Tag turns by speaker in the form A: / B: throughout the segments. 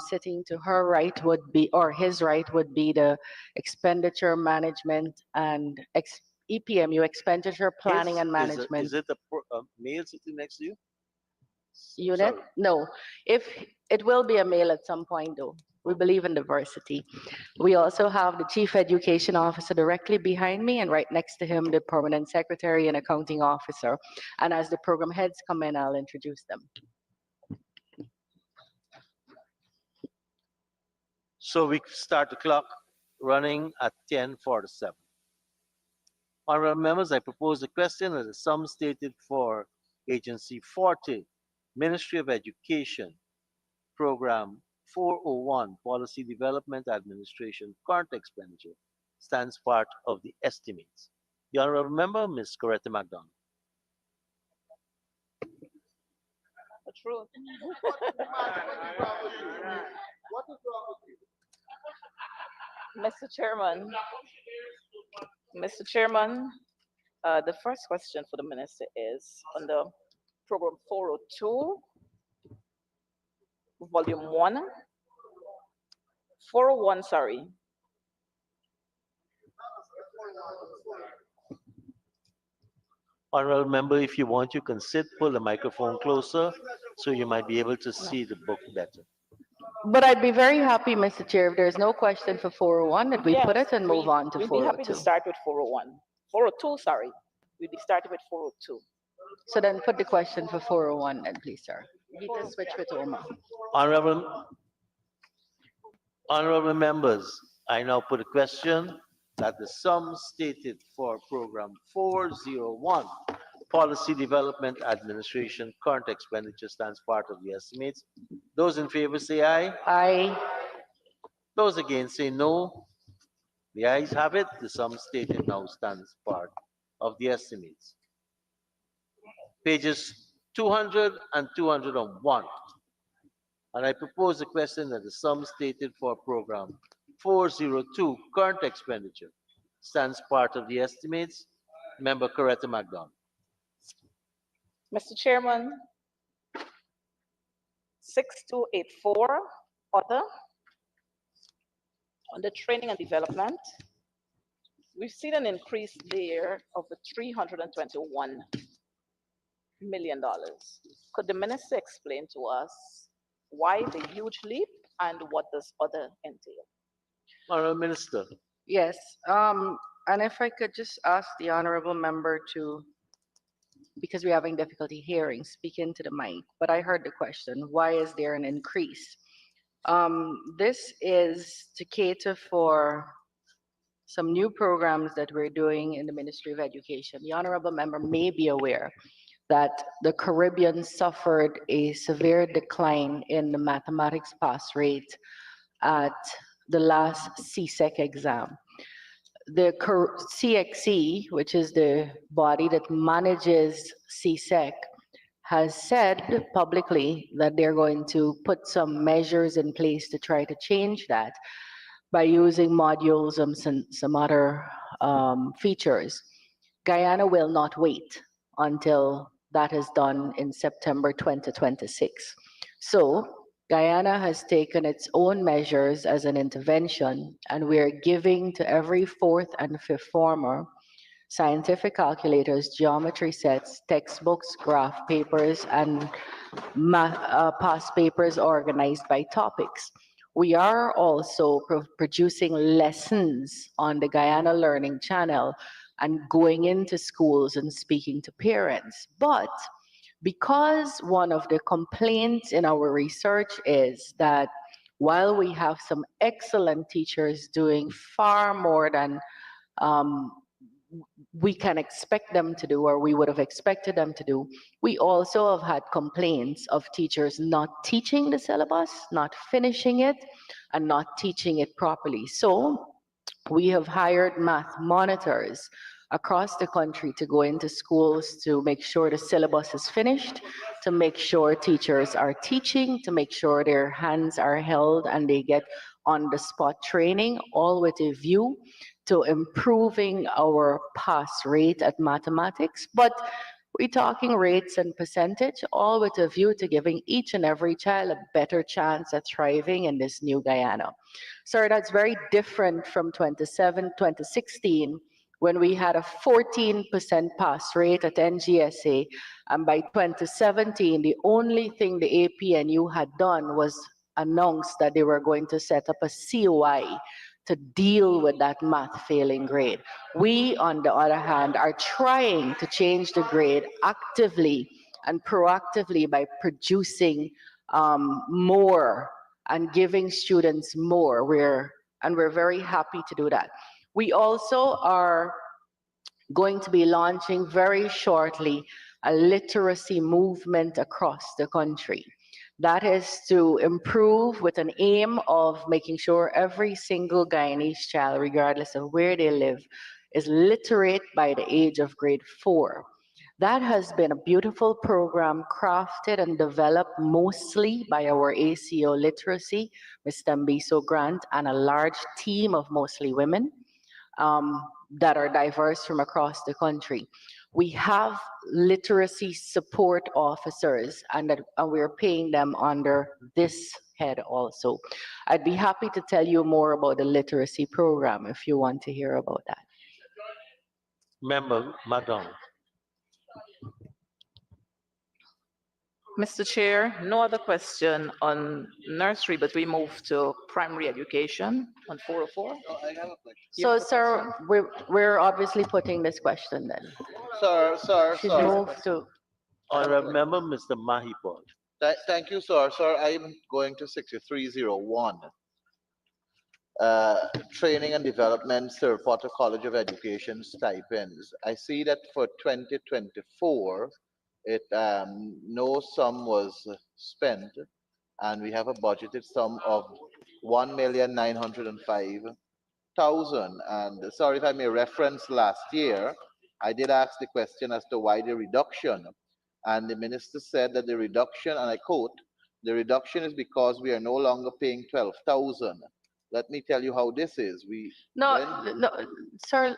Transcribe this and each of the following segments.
A: Sitting to her right would be, or his right would be the expenditure management and EPMU, expenditure planning and management
B: Is it a male sitting next to you?
A: unit.
B: Sorry.
A: No, if it will be a male at some point though. We believe in diversity. We also have the chief education officer directly behind me, and right next to him, the permanent secretary and accounting officer. And as the program heads come in, I'll introduce them.
B: So we start the clock running at 10:47. Honorable members, I propose the question that the sum stated for Agency 40, Ministry of Education, Program 401, Policy Development Administration, current expenditure, stands part of the estimates. The Honorable Member, Ms. Coretta MacDonald.
C: The truth. Mr. Chairman, the first question for the minister is on the program 402, volume 1, 401, sorry.
B: Honorable Member, if you want, you can pull the microphone closer so you might be able to see the book better.
A: But I'd be very happy, Mr. Chair, if there's no question for 401, that we put it and move on to
C: We'd be happy to
A: 402.
C: start with 401. 402, sorry. We'd be starting with 402.
A: So then put the question for 401 then, please, sir. You can switch with Oma.
B: Honorable members, I now put a question that the sum stated for program 401, Policy Development Administration, current expenditure stands part of the estimates. Those in favor say aye.
A: Aye.
B: Those against say no. The ayes have it. The sum stated now stands part of the estimates. Pages 200 and 201. And I propose the question that the sum stated for program 402, current expenditure, stands part of the estimates. Member Coretta MacDonald.
C: Mr. Chairman, 6284, other, on the training and development, we've seen an increase there of the $321 million. Could the minister explain to us why the huge leap and what does other entail?
B: Honourable Minister.
A: Yes, and if I could just ask the honorable member to, because we're having difficulty hearing, speak into the mic, but I heard the question, why is there an increase? This is to cater for some new programs that we're doing in the Ministry of Education. The honorable member may be aware that the Caribbean suffered a severe decline in the mathematics pass rate at the last CSEC exam. The CXC, which is the body that manages CSEC, has said publicly that they're going to put some measures in place to try to change that by using modules and some other features. Guyana will not wait until that is done in September 2026. So Guyana has taken its own measures as an intervention, and we're giving to every fourth and fifth former scientific calculators, geometry sets, textbooks, graph papers, and past papers organized by topics. We are also producing lessons on the Guyana Learning Channel and going into schools and speaking to parents. But because one of the complaints in our research is that while we have some excellent teachers doing far more than we can expect them to do, or we would have expected them to do, we also have had complaints of teachers not teaching the syllabus, not finishing it, and not teaching it properly. So we have hired math monitors across the country to go into schools to make sure the syllabus is finished, to make sure teachers are teaching, to make sure their hands are held and they get on-the-spot training, all with a view to improving our pass rate at mathematics. But We're talking rates and percentage, all with a view to giving each and every child a better chance at thriving in this new Guyana. So that's very different from 2016, when we had a 14% pass rate at NGSA, and by 2017, the only thing the APNU had done was announce that they were going to set up a COI to deal with that math failing grade. We, on the other hand, are trying to change the grade actively and proactively by producing more and giving students more. We're very happy to do that. We also are going to be launching very shortly a literacy movement across the country. That is to improve with an aim of making sure every single Guyanese child, regardless of where they live, is literate by the age of grade 4. That has been a beautiful program crafted and developed mostly by our ACO Literacy, Ms. Tambiso Grant, and a large team of mostly women that are diverse from across the country. We have literacy support officers, and we're paying them under this head also. I'd be happy to tell you more about the literacy program if you want to hear about that.
B: Member McDonald.
C: Mr. Chair, no other question on nursery, but we move to primary education on 404.
D: I have a question.
A: So, sir, we're obviously putting this question then. She's
D: Sir.
A: moved to.
B: Honorable Member Mr. Mahipol.
D: Thank you, sir. Sir, I'm going to 6301. Training and Development, Sir Potter College of Education stipends. I see that for 2024, no sum was spent, and we have a budgeted sum of 1,905,000. And sorry if I may reference last year, I did ask the question as to why the reduction, and the minister said that the reduction, and I quote, the reduction is because we are no longer paying 12,000. Let me tell you how this is.
A: No, sir.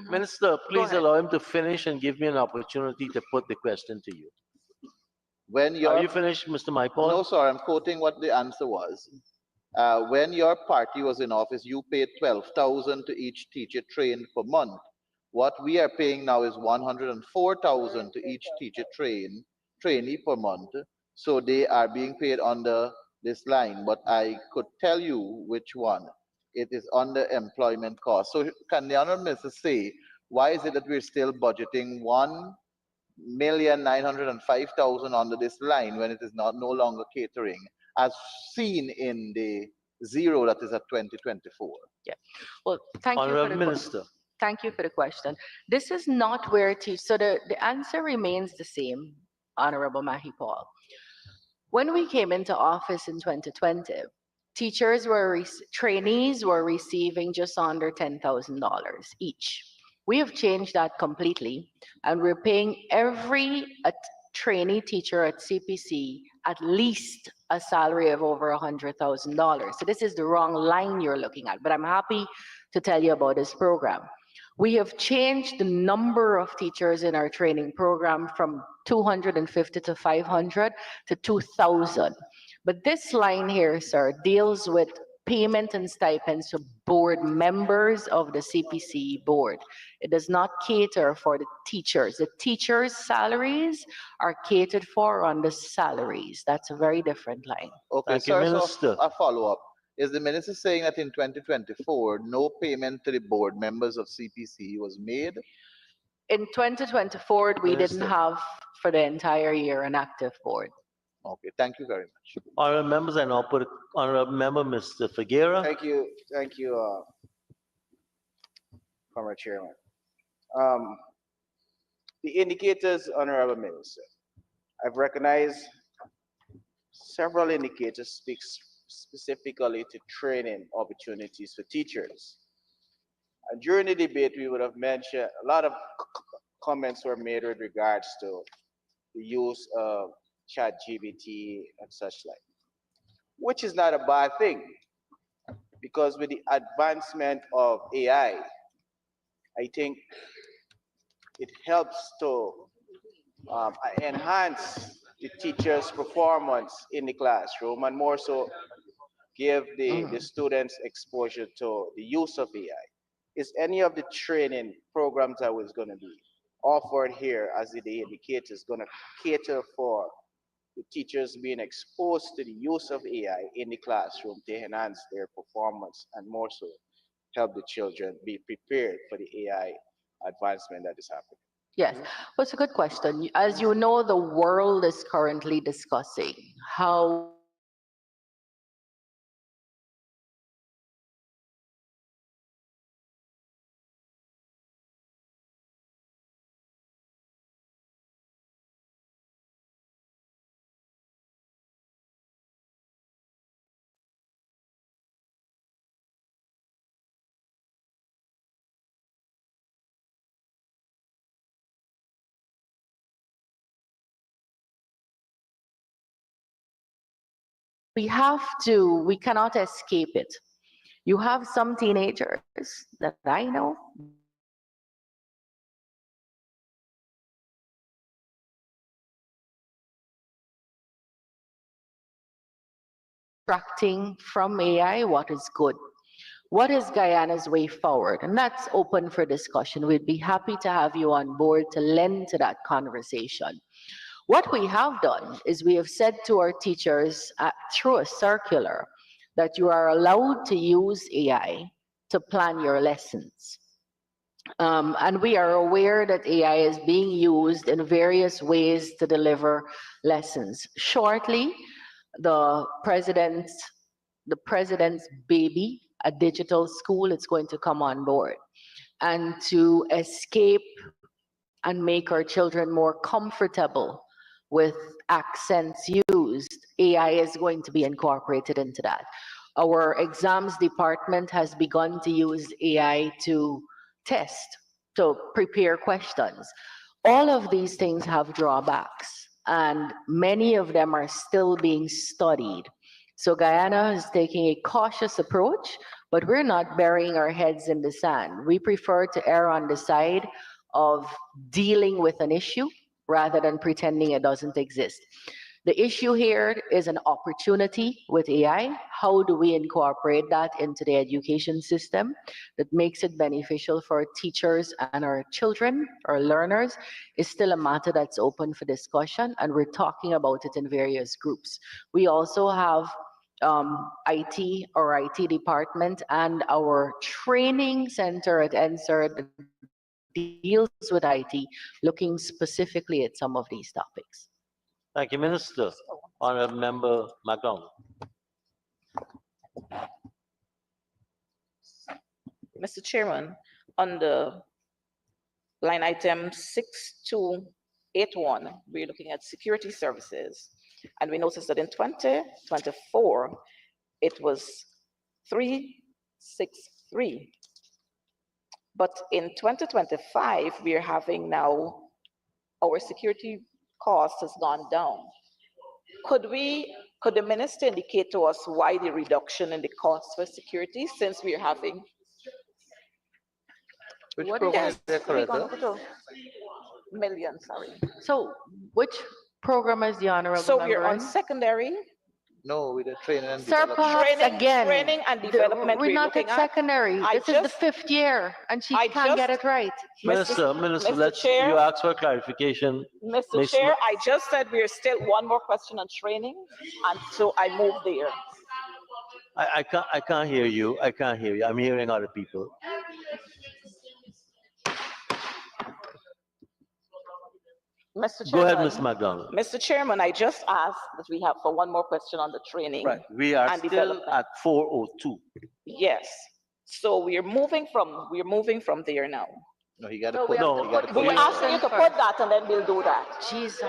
B: Minister, please
A: ahead.
B: allow him to finish and give me an opportunity to put the question to you.
D: When
B: Are
D: you're,
B: you finished, Mr. Mahipol?
D: no, sir, I'm quoting what the answer was. When your party was in office, you paid 12,000 to each teacher trained per month. What we are paying now is 104,000 to each teacher trainee per month. So they are being paid under this line, but I could tell you which one. It is under employment cost. So can the honorable minister say why is it that we're still budgeting 1,905,000 under this line when it is not no longer catering, as seen in the zero that is at 2024?
A: Yeah. Well, thank you for
B: Honorable
A: the
B: Minister.
A: Thank you for the question. This is not where so the answer remains the same, Honorable Mahipal. When we came into office in 2020, trainees were receiving just under $10,000 each. We have changed that completely, and we're paying every trainee teacher at CPC at least a salary of over $100,000. So this is the wrong line you're looking at, but I'm happy to tell you about this program. We have changed the number of teachers in our training program from 250 to 500 to 2,000. But this line here, sir, deals with payment and stipends to board members of the CPC board. It does not cater for the teachers. The teachers' salaries are catered for on the salaries. That's a very different line.
D: Okay,
B: Thank you,
D: sir,
B: Minister.
D: so a follow-up. Is the minister saying that in 2024, no payment to the board members of CPC was made?
A: In 2024, we didn't
B: Minister.
A: have for the entire year an active board.
D: Okay, thank you very much.
B: Honorable members, I now put Honorable Member Mr. Figuera.
E: Thank you, former chairman. The indicators, Honorable Minister, I've recognized several indicators speak specifically to training opportunities for teachers. And during the debate, we would have mentioned a lot of comments were made with regards to the use of ChatGPT and such like, which is not a bad thing, because with the advancement of AI, I think it helps to enhance the teacher's performance in the classroom and more so give the
A: Mhm.
E: students exposure to the use of AI. Is any of the training programs that was going to be offered here as the indicators going to cater for the teachers being exposed to the use of AI in the classroom to enhance their performance and more so help the children be prepared for the AI advancement that is happening?
A: Yes, well, it's a good question. As you know, the world is currently discussing how we cannot escape it. You have some teenagers that I know, they're extracting from AI what is good. What is Guyana's way forward? And that's open for discussion. We'd be happy to have you on board to lend to that conversation. What we have done is we have said to our teachers through a circular that you are allowed to use AI to plan your lessons. And we are aware that AI is being used in various ways to deliver lessons. Shortly, the president's the president's baby, a digital school, it's going to come on board. And to escape and make our children more comfortable with accents used, AI is going to be incorporated into that. Our exams department has begun to use AI to test, to prepare questions. All of these things have drawbacks, and many of them are still being studied. So Guyana is taking a cautious approach, but we're not burying our heads in the sand. We prefer to err on the side of dealing with an issue rather than pretending it doesn't exist. The issue here is an opportunity with AI. How do we incorporate that into the education system that makes it beneficial for our teachers and our children, our learners, is still a matter that's open for discussion, and we're talking about it in various groups. We also have IT, our IT department, and our training center at NSER that deals with IT, looking specifically at some of these topics.
B: Thank you, Minister. Honorable Member McDonald.
C: Mr. Chairman, on the line item 6281, we're looking at security services. And we noticed that in 2024, it was 363. But in 2025, we are having now, our security cost has gone down. Could the minister indicate to us why the reduction in the cost for security, since we are having?
B: Which
A: What
B: program
A: is
B: is there,
C: We're
B: Coretta?
C: going to million, sorry.
A: So, which program is the honorable
C: So we're
A: member
C: on
A: in?
C: secondary,
D: No, with the training and
A: Sir,
D: development.
A: perhaps again,
C: training and development
A: we're
C: we're
A: not
C: looking
A: at
C: at.
A: secondary.
C: I
A: This is the
C: just-
A: 5th year, and she
C: I
A: can't get
C: just-
A: it right.
B: Minister,
C: Mr.
B: let's,
C: Chair?
B: you ask for clarification.
C: Mr.
B: Miss-
C: Chair, I just said we're still one more question on training, and so I moved there.
B: I can't hear you. I can't hear you. I'm hearing other people.
C: Mr.
B: Go ahead,
C: Chairman,
B: Ms. McDonald.
C: Mr. Chairman, I just asked that we have for one more question on the training.
B: Right, we are
C: and
B: still
C: development.
B: at 4:02.
C: Yes, so we're moving from there now.
D: No, he got to
A: No, we
D: put,
A: have
B: to
D: he got to
B: put-
C: We
D: put
C: were
B: we-
D: it
C: asking you to
A: first.
C: put that, and then we'll do that.
A: Jeez,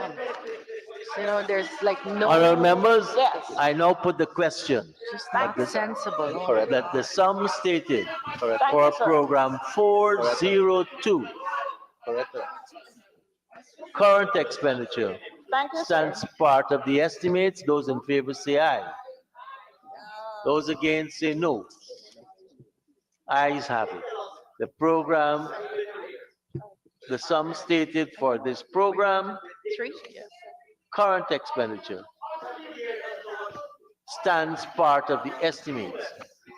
A: there's like no,
B: Honorable members,
C: Yes.
B: I now put the question
A: just
C: Thank
A: not
C: you, sir.
A: sensible. Oh,
D: Correct.
B: that the sum stated
D: Correct.
C: Thank
B: for
C: you, sir.
B: program 402,
D: Correct.
B: current expenditure,
C: Thank you, sir.
B: stands part of the estimates. Those in favor say aye. Those against say no. Ayes have it. The program The sum stated for this program,
A: Three?
B: current expenditure, stands part of the estimates.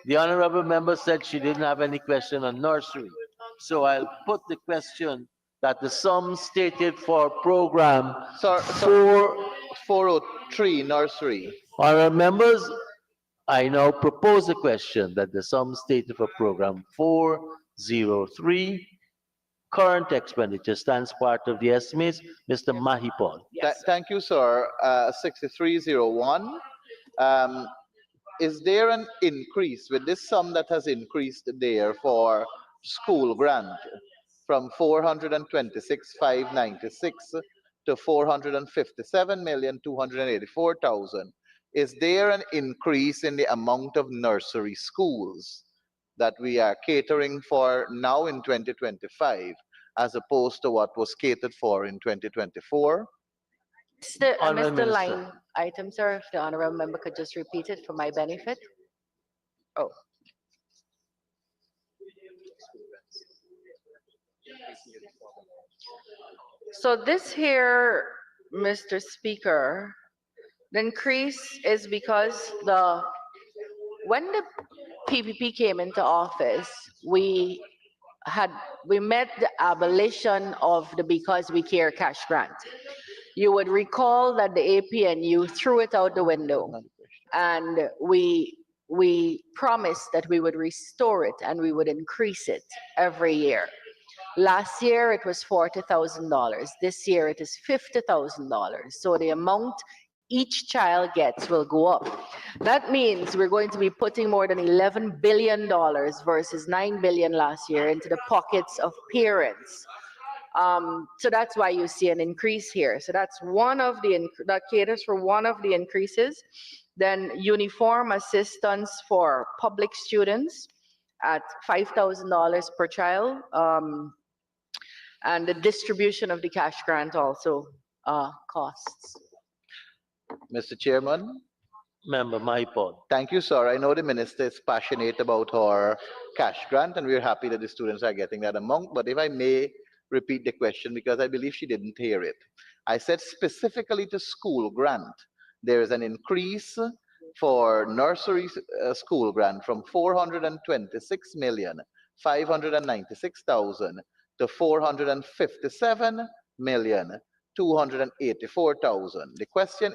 B: The honorable member said she didn't have any question on nursery. So I'll put the question that the sum stated for program
D: Sir, 403 nursery.
B: honorable members, I now propose the question that the sum stated for program 403 current expenditure stands part of the estimates. Mr. Mahipon.
D: Thank you, sir. 6301. Is there an increase with this sum that has increased there for school grant from 426,596 to 457,284,000? Is there an increase in the amount of nursery schools that we are catering for now in 2025 as opposed to what was catered for in 2024?
A: I
B: Honourable
A: missed the
B: Minister.
A: line item, sir. If the honorable member could just repeat it for my benefit. Oh, so this here, Mr. Speaker, the increase is because when the PPP came into office, we met the abolition of the Because We Care cash grant. You would recall that the APNU threw it out the window, and we promised that we would restore it and we would increase it every year. Last year it was $40,000. This year it is $50,000. So the amount each child gets will go up. That means we're going to be putting more than $11 billion versus $9 billion last year into the pockets of parents. So that's why you see an increase here. So that's that caters for one of the increases. Then uniform assistance for public students at $5,000 per child. And the distribution of the cash grant also costs.
D: Mr. Chairman?
B: Member Mahipon.
D: Thank you, sir. I know the minister is passionate about our cash grant, and we're happy that the students are getting that amount. But if I may repeat the question, because I believe she didn't hear it. I said specifically to school grant, there is an increase for nursery school grant from 426,596,000 to 457,284,000. The question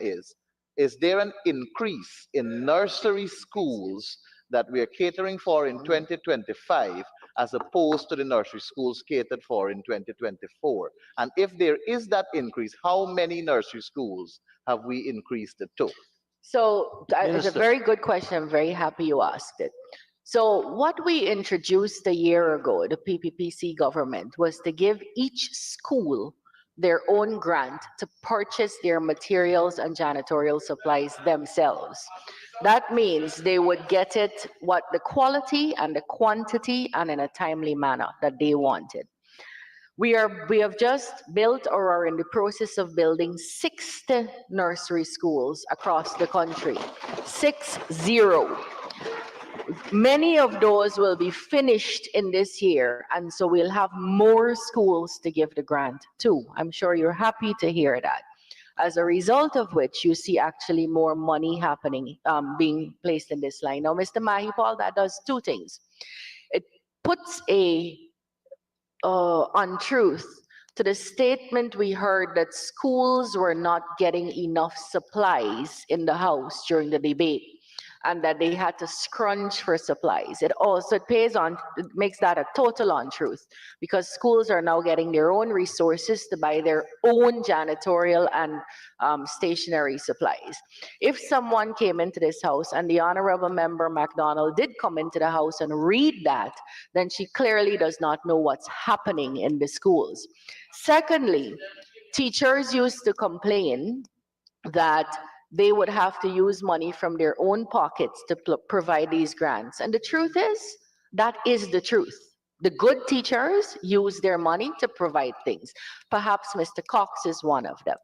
D: is there an increase in nursery schools that we are catering for in 2025 as opposed to the nursery schools catered for in 2024? And if there is that increase, how many nursery schools have we increased it to?
A: So it's a
B: Minister.
A: very good question. I'm very happy you asked it. So what we introduced a year ago, the PPPC government, was to give each school their own grant to purchase their materials and janitorial supplies themselves. That means they would get it what the quality and the quantity and in a timely manner that they wanted. We have just built or are in the process of building 60 nursery schools across the country. 60. Many of those will be finished in this year, and so we'll have more schools to give the grant to. I'm sure you're happy to hear that. As a result of which, you see actually more money happening, being placed in this line. Now, Mr. Mahipal, that does two things. It puts a untruth to the statement we heard that schools were not getting enough supplies in the House during the debate, and that they had to scrunch for supplies. It makes that a total untruth, because schools are now getting their own resources to buy their own janitorial and stationery supplies. If someone came into this House, and the Honorable Member MacDonald did come into the House and read that, then she clearly does not know what's happening in the schools. Secondly, teachers used to complain that they would have to use money from their own pockets to provide these grants. And the truth is, that is the truth. The good teachers use their money to provide things. Perhaps Mr. Cox is one of them.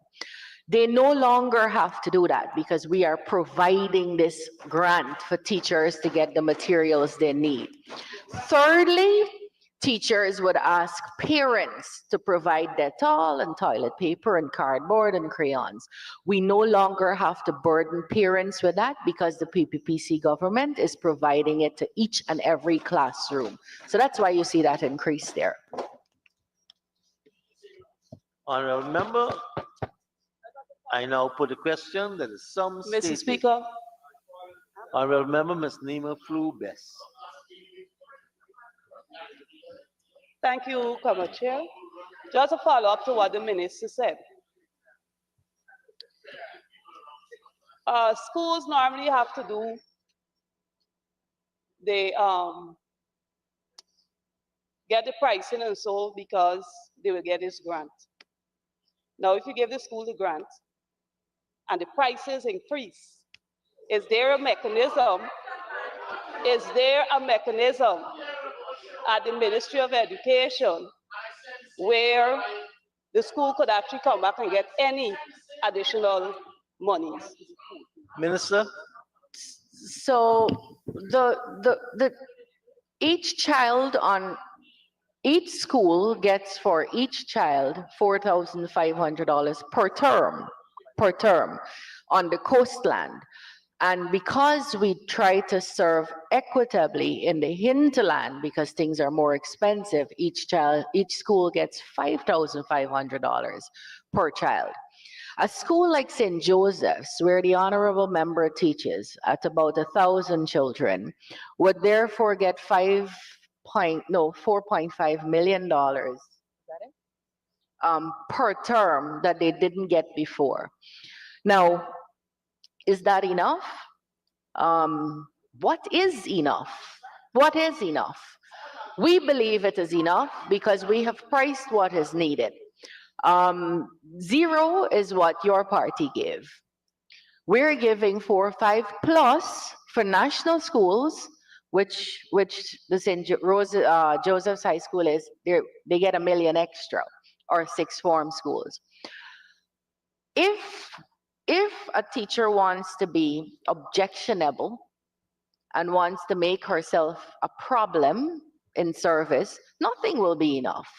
A: They no longer have to do that because we are providing this grant for teachers to get the materials they need. Thirdly, Teachers would ask parents to provide Dettol and toilet paper and cardboard and crayons. We no longer have to burden parents with that because the PPPC government is providing it to each and every classroom. So that's why you see that increase there.
B: Honorable member, I now put a question that is some
C: Mr.
B: stated.
C: Speaker,
B: Honorable member, Ms. Nima Flew Best.
C: thank you, Commissioner Chair. Just a follow-up to what the minister said. Schools normally have to do, they get the pricing and so because they will get this grant. Now, if you give the school the grant and the prices increase, is there a mechanism? Is there a mechanism at the Ministry of Education where the school could actually come back and get any additional monies?
B: Minister?
A: So the each child on each school gets for each child $4,500 per term on the coastland. And because we try to serve equitably in the hinterland, because things are more expensive, each school gets $5,500 per child. A school like St. Joseph's, where the honorable member teaches at about 1,000 children, would therefore get $4.5 million per term that they didn't get before. Now, is that enough? What is enough? What is enough? We believe it is enough because we have priced what is needed. Zero is what your party gave. We're giving 4 or 5 plus for national schools, which the Joseph's High School is. They get $1 million extra, or 6 form schools. If a teacher wants to be objectionable and wants to make herself a problem in service, nothing will be enough.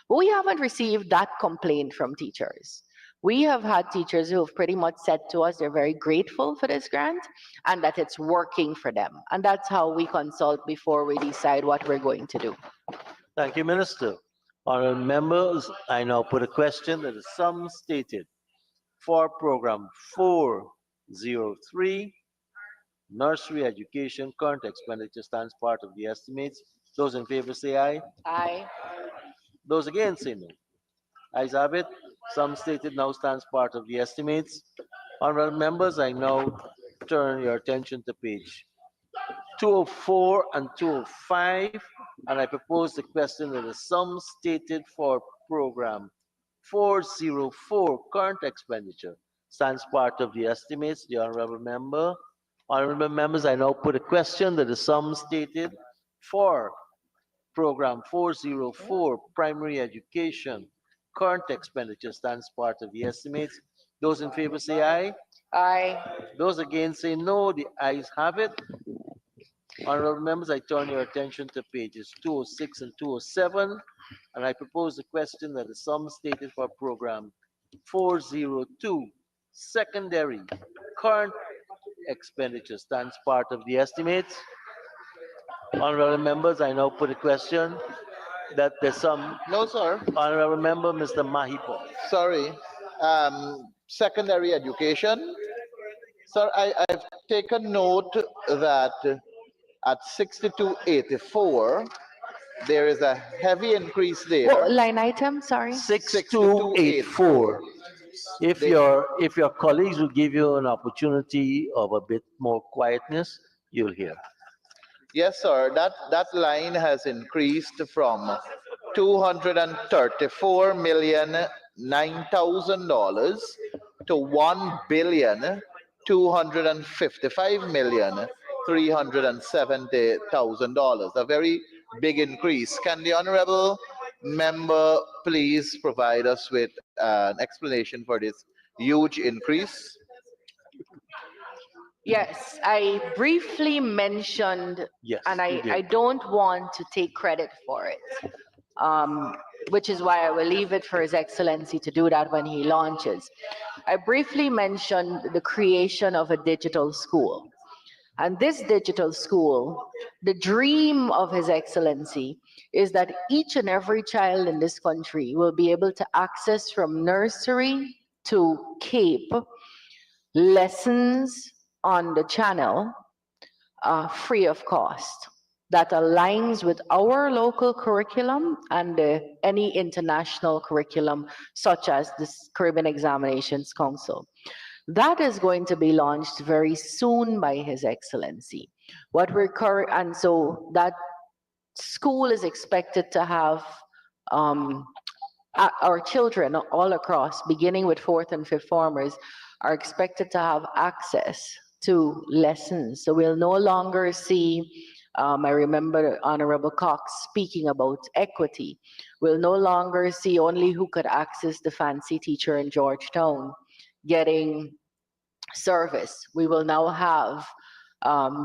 A: But we haven't received that complaint from teachers. We have had teachers who have pretty much said to us they're very grateful for this grant and that it's working for them. And that's how we consult before we decide what we're going to do.
B: Thank you, Minister. Honorable members, I now put a question that is some stated for program 403, Nursery Education. Current expenditure stands part of the estimates. Those in favor say aye.
A: Aye.
B: Those against say no. Ayes have it. Some stated now stands part of the estimates. Honorable members, I now turn your attention to page 204 and 205, and I propose the question that the sum stated for program 404, current expenditure, stands part of the estimates. The honorable member. Honorable members, I now put a question that the sum stated for program 404, primary education, current expenditure, stands part of the estimates. Those in favor say aye.
A: Aye.
B: Those against say no. The ayes have it. Honorable members, I turn your attention to pages 206 and 207, and I propose the question that the sum stated for program 402, secondary, current expenditure, stands part of the estimates. Honorable members, I now put a question that the sum.
D: No, sir.
B: Honorable member, Mr. Mahipo.
D: Sorry. Secondary education. Sir, I've taken note that at 6284, there is a heavy increase there.
A: What line item? Sorry.
B: 6284. If your colleagues will give you an opportunity of a bit more quietness, you'll hear.
D: Yes, sir. That line has increased from $234,009,000 to $1,255,370,000. A very big increase. Can the honorable member please provide us with an explanation for this huge increase?
A: Yes, I briefly mentioned,
B: Yes,
A: and
B: you
A: I
B: did.
A: don't want to take credit for it, which is why I will leave it for His Excellency to do that when he launches. I briefly mentioned the creation of a digital school. And this digital school, the dream of His Excellency is that each and every child in this country will be able to access from nursery to Cape lessons on the channel free of cost that aligns with our local curriculum and any international curriculum, such as the Caribbean Examinations Council. That is going to be launched very soon by His Excellency. And so that school is expected to have um, our children all across, beginning with fourth and fifth formers, are expected to have access to lessons. So we'll no longer see, I remember Honorable Cox speaking about equity. We'll no longer see only who could access the fancy teacher in Georgetown getting service. We will now have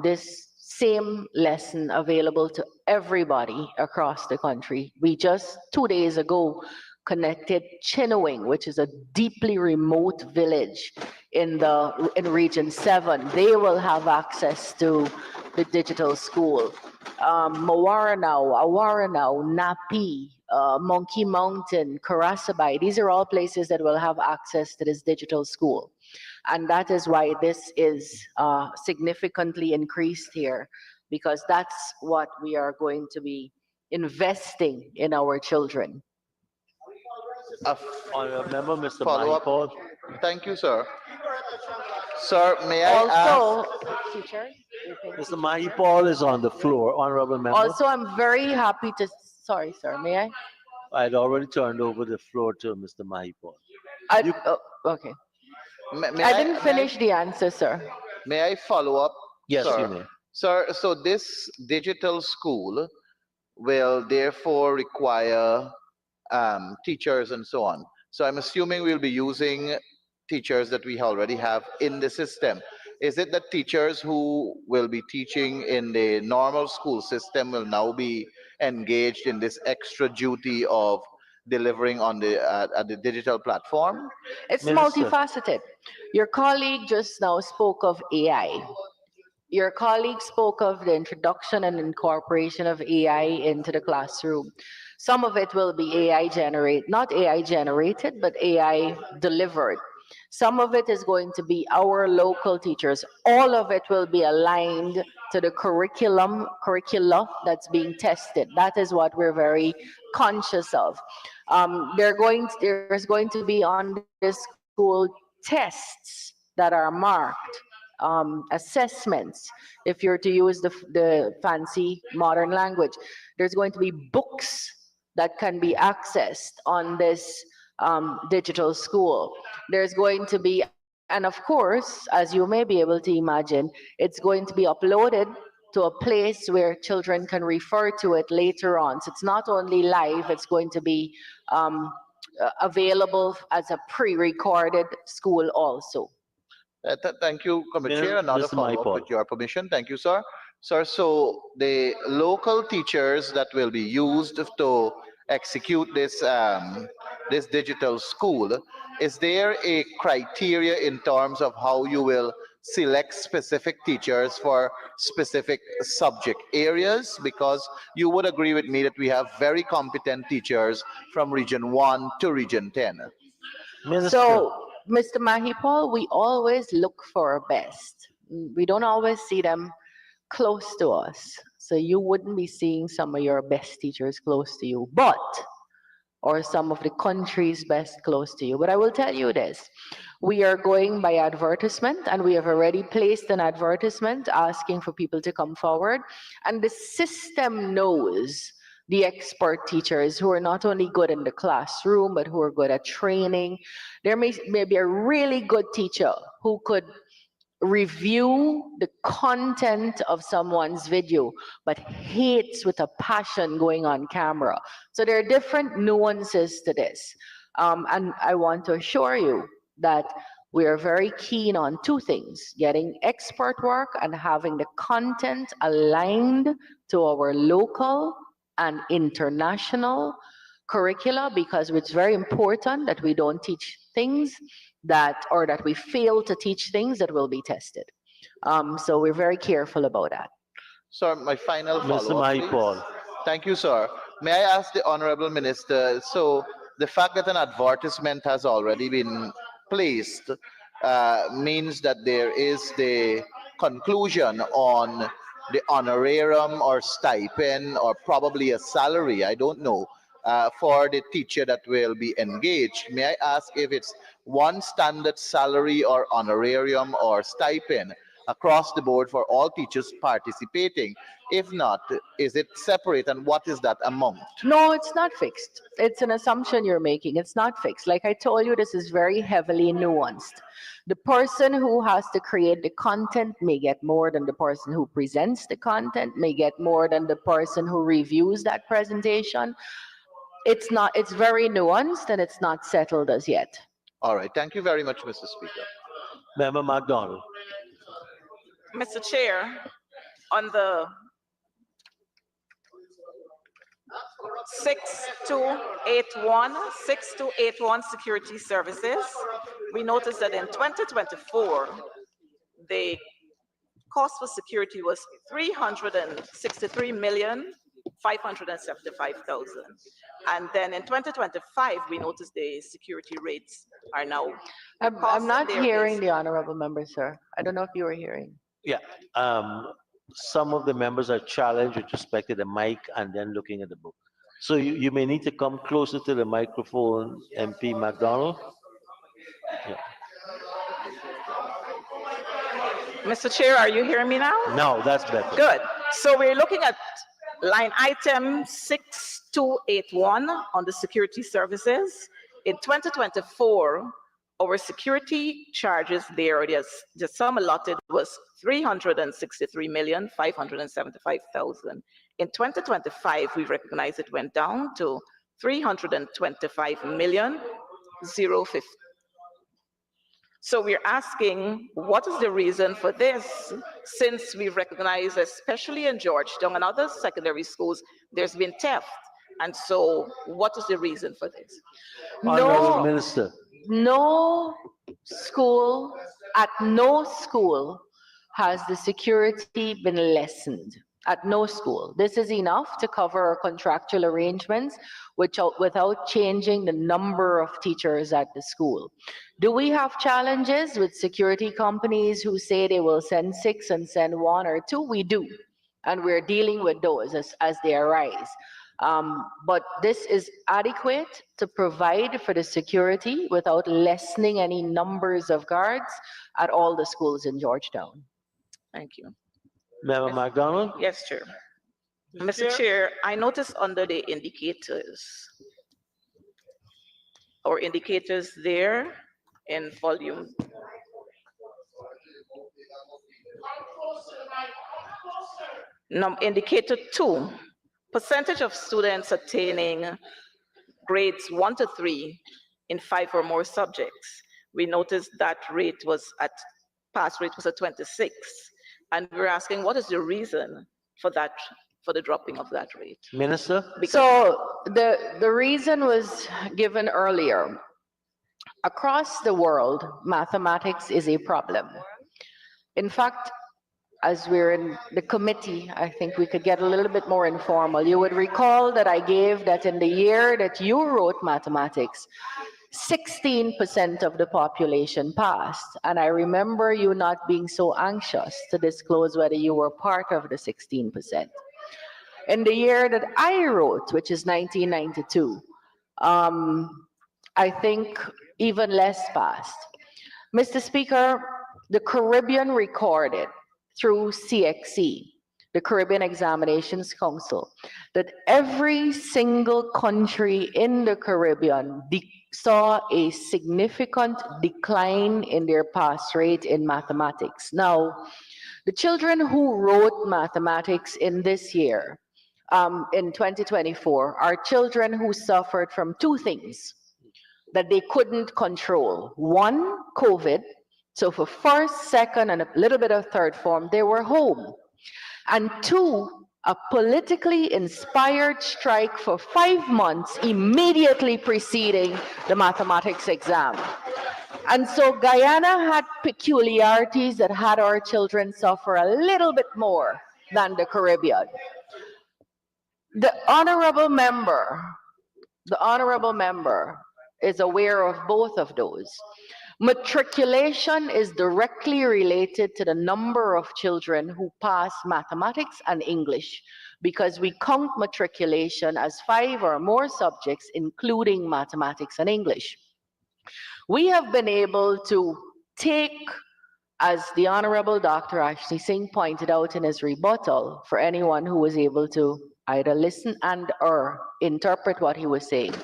A: this same lesson available to everybody across the country. We just 2 days ago connected Chinowing, which is a deeply remote village in Region 7. They will have access to the digital school. Awaranao, Napi, Monkey Mountain, Karasabai, these are all places that will have access to this digital school. And that is why this is significantly increased here, because that's what we are going to be investing in our children.
D: A
B: Honorable Member, Mr.
D: follow-up.
B: Mahipol.
D: Thank you, sir. Sir, may I ask?
A: Also, teacher,
B: Mr. Mahipol is on the floor. Honorable Member,
A: also, I'm very happy to, sorry, sir, may I?
B: I had already turned over the floor to Mr. Mahipol. You,
A: Okay.
D: May
A: I
D: I?
A: didn't finish the answer, sir.
D: May I follow up,
B: yes, you
D: sir?
B: may.
D: Sir, so this digital school will therefore require teachers and so on. So I'm assuming we'll be using teachers that we already have in the system. Is it that teachers who will be teaching in the normal school system will now be engaged in this extra duty of delivering on the at the digital platform?
A: It's
B: Minister,
A: multifaceted. Your colleague just now spoke of AI. Your colleague spoke of the introduction and incorporation of AI into the classroom. Some of it will be not AI generated, but AI delivered. Some of it is going to be our local teachers. All of it will be aligned to the curricula that's being tested. That is what we're very conscious of. There's going to be on this school tests that are marked, assessments, if you're to use the fancy modern language. There's going to be books that can be accessed on this digital school. There's going to be, and of course, as you may be able to imagine, it's going to be uploaded to a place where children can refer to it later on. So it's not only live, it's going to be available as a pre-recorded school also.
D: Thank you, Committee Chair. Another
B: Mr.
D: follow-up
B: Mahipol.
D: with your permission. Thank you, sir. Sir, so the local teachers that will be used to execute this digital school, is there a criteria in terms of how you will select specific teachers for specific subject areas? Because you would agree with me that we have very competent teachers from Region 1 to Region 10.
B: Minister,
A: So, Mr. Mahipal, we always look for our best. We don't always see them close to us. So you wouldn't be seeing some of your best teachers close to you, or some of the country's best close to you. But I will tell you this, we are going by advertisement, and we have already placed an advertisement asking for people to come forward. And the system knows the expert teachers who are not only good in the classroom, but who are good at training. There may be a really good teacher who could review the content of someone's video, but hates with a passion going on camera. So there are different nuances to this. And I want to assure you that We are very keen on two things, getting expert work and having the content aligned to our local and international curricula, because it's very important that we don't teach things that, or that we fail to teach things that will be tested. So we're very careful about that.
D: Sir, my final
B: Mr.
D: follow-up,
B: Mahipal.
D: please. Thank you, sir. May I ask the Honorable Minister, so the fact that an advertisement has already been placed means that there is the conclusion on the honorarium or stipend or probably a salary, I don't know, for the teacher that will be engaged. May I ask if it's one standard salary or honorarium or stipend across the board for all teachers participating? If not, is it separate and what is that amount?
A: No, it's not fixed. It's an assumption you're making. It's not fixed. Like I told you, this is very heavily nuanced. The person who has to create the content may get more than the person who presents the content, may get more than the person who reviews that presentation. It's not, it's very nuanced and it's not settled as yet.
D: All right, thank you very much, Mr. Speaker.
B: Member McDonald.
C: Mr. Chair, on the 6281 security services, we noticed that in 2024, the cost for security was 363,575,000. And then in 2025, we noticed the security rates are now.
A: I'm
C: cost
A: not
C: there
A: hearing
C: is-
A: the honorable member, sir. I don't know if you were hearing.
B: Yeah. Some of the members are challenged with respect to the mic and then looking at the book. So you may need to come closer to the microphone, MP McDonald.
C: Mr. Chair, are you hearing me now?
B: No, that's better.
C: Good. So we're looking at line item 6281 on the security services. In 2024, our security charges there, the sum allotted was 363,575,000. In 2025, we recognize it went down to 325,050,000. So we're asking, what is the reason for this? Since we recognize, especially in Georgetown and other secondary schools, there's been theft. And so what is the reason for this?
B: Honorable
A: No,
B: Minister.
A: no school, at no school has the security been lessened. At no school. This is enough to cover our contractual arrangements without changing the number of teachers at the school. Do we have challenges with security companies who say they will send 6 and send 1 or 2? We do. And we're dealing with those as they arise. But this is adequate to provide for the security without lessening any numbers of guards at all the schools in Georgetown.
C: Thank you.
B: Member McDonald.
C: Yes, Chair. Mr. Chair, I noticed under the indicators, or indicators there in volume. Indicator 2, percentage of students attaining grades 1 to 3 in 5 or more subjects. We noticed that rate was at, pass rate was at 26. And we're asking, what is the reason for that, for the dropping of that rate?
B: Minister.
A: So the reason was given earlier. Across the world, mathematics is a problem. In fact, as we're in the committee, I think we could get a little bit more informal. You would recall that I gave that in the year that you wrote mathematics, 16% of the population passed. And I remember you not being so anxious to disclose whether you were part of the 16%. In the year that I wrote, which is 1992, I think even less passed. Mr. Speaker, the Caribbean recorded through CXC, the Caribbean Examinations Council, that every single country in the Caribbean saw a significant decline in their pass rate in mathematics. Now, the children who wrote mathematics in this year, in 2024, are children who suffered from two things. that they couldn't control. One, COVID. So for first, second, and a little bit of third form, they were home. And two, a politically inspired strike for 5 months immediately preceding the mathematics exam. And so Guyana had peculiarities that had our children suffer a little bit more than the Caribbean. The honorable member, the honorable member is aware of both of those. Matriculation is directly related to the number of children who pass mathematics and English because we count matriculation as 5 or more subjects, including mathematics and English. We have been able to take, as the Honorable Dr. Ashley Singh pointed out in his rebuttal, for anyone who was able to either listen and or interpret what he was saying,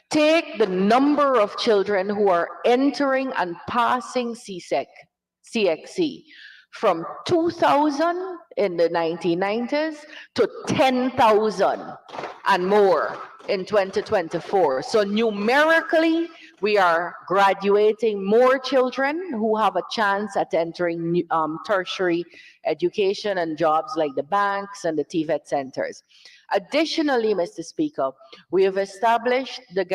A: take the number of children who are entering and passing CXC from 2,000 in the 1990s to 10,000 and more in 2024. So numerically, we are graduating more children who have a chance at entering tertiary education and jobs like the banks and the TVET centers. Additionally, Mr. Speaker, we have established the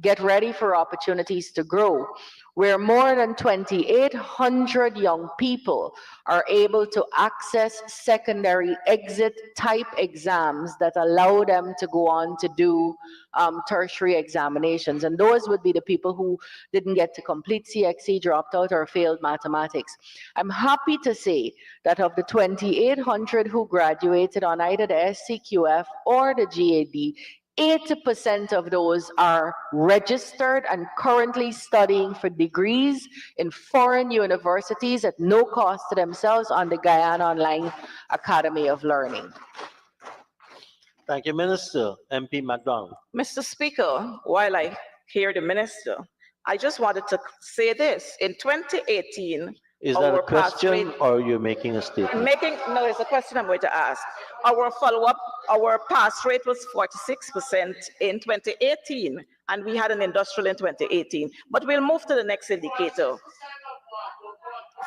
A: Get Ready for Opportunities to Grow, where more than 2,800 young people are able to access secondary exit type exams that allow them to go on to do tertiary examinations. And those would be the people who didn't get to complete CXC, dropped out, or failed mathematics. I'm happy to say that of the 2,800 who graduated on either the SCQF or the GAD, 80% of those are registered and currently studying for degrees in foreign universities at no cost to themselves on the Guyana Online Academy of Learning.
B: Thank you, Minister. MP MacDonald.
C: Mr. Speaker, while I hear the minister, I just wanted to say this. In 2018,
B: Is that a
C: our pass
B: question
C: rate,
B: or are you making a statement?
C: no, it's a question I'm going to ask. Our follow-up, our pass rate was 46% in 2018, and we had an industrial in 2018. But we'll move to the next indicator.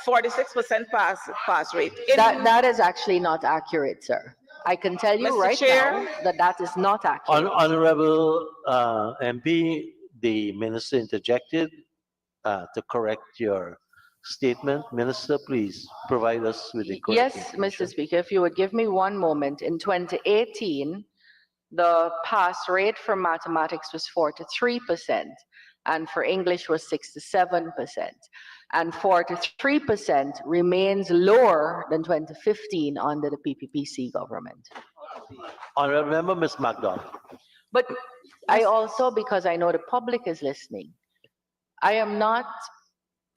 C: 46% pass rate.
A: That is actually not accurate, sir. I can tell you
C: Mr.
A: right
C: Chair?
A: now that that is not accurate.
B: Honorable MP, the minister interjected to correct your statement. Minister, please provide us with the correct
A: Yes,
B: information.
A: Mr. Speaker, if you would give me one moment. In 2018, the pass rate for mathematics was 43%, and for English was 67%. And 43% remains lower than 2015 under the PPPC government.
B: Honorable member, Ms. MacDonald.
A: But I also, because I know the public is listening, I am not,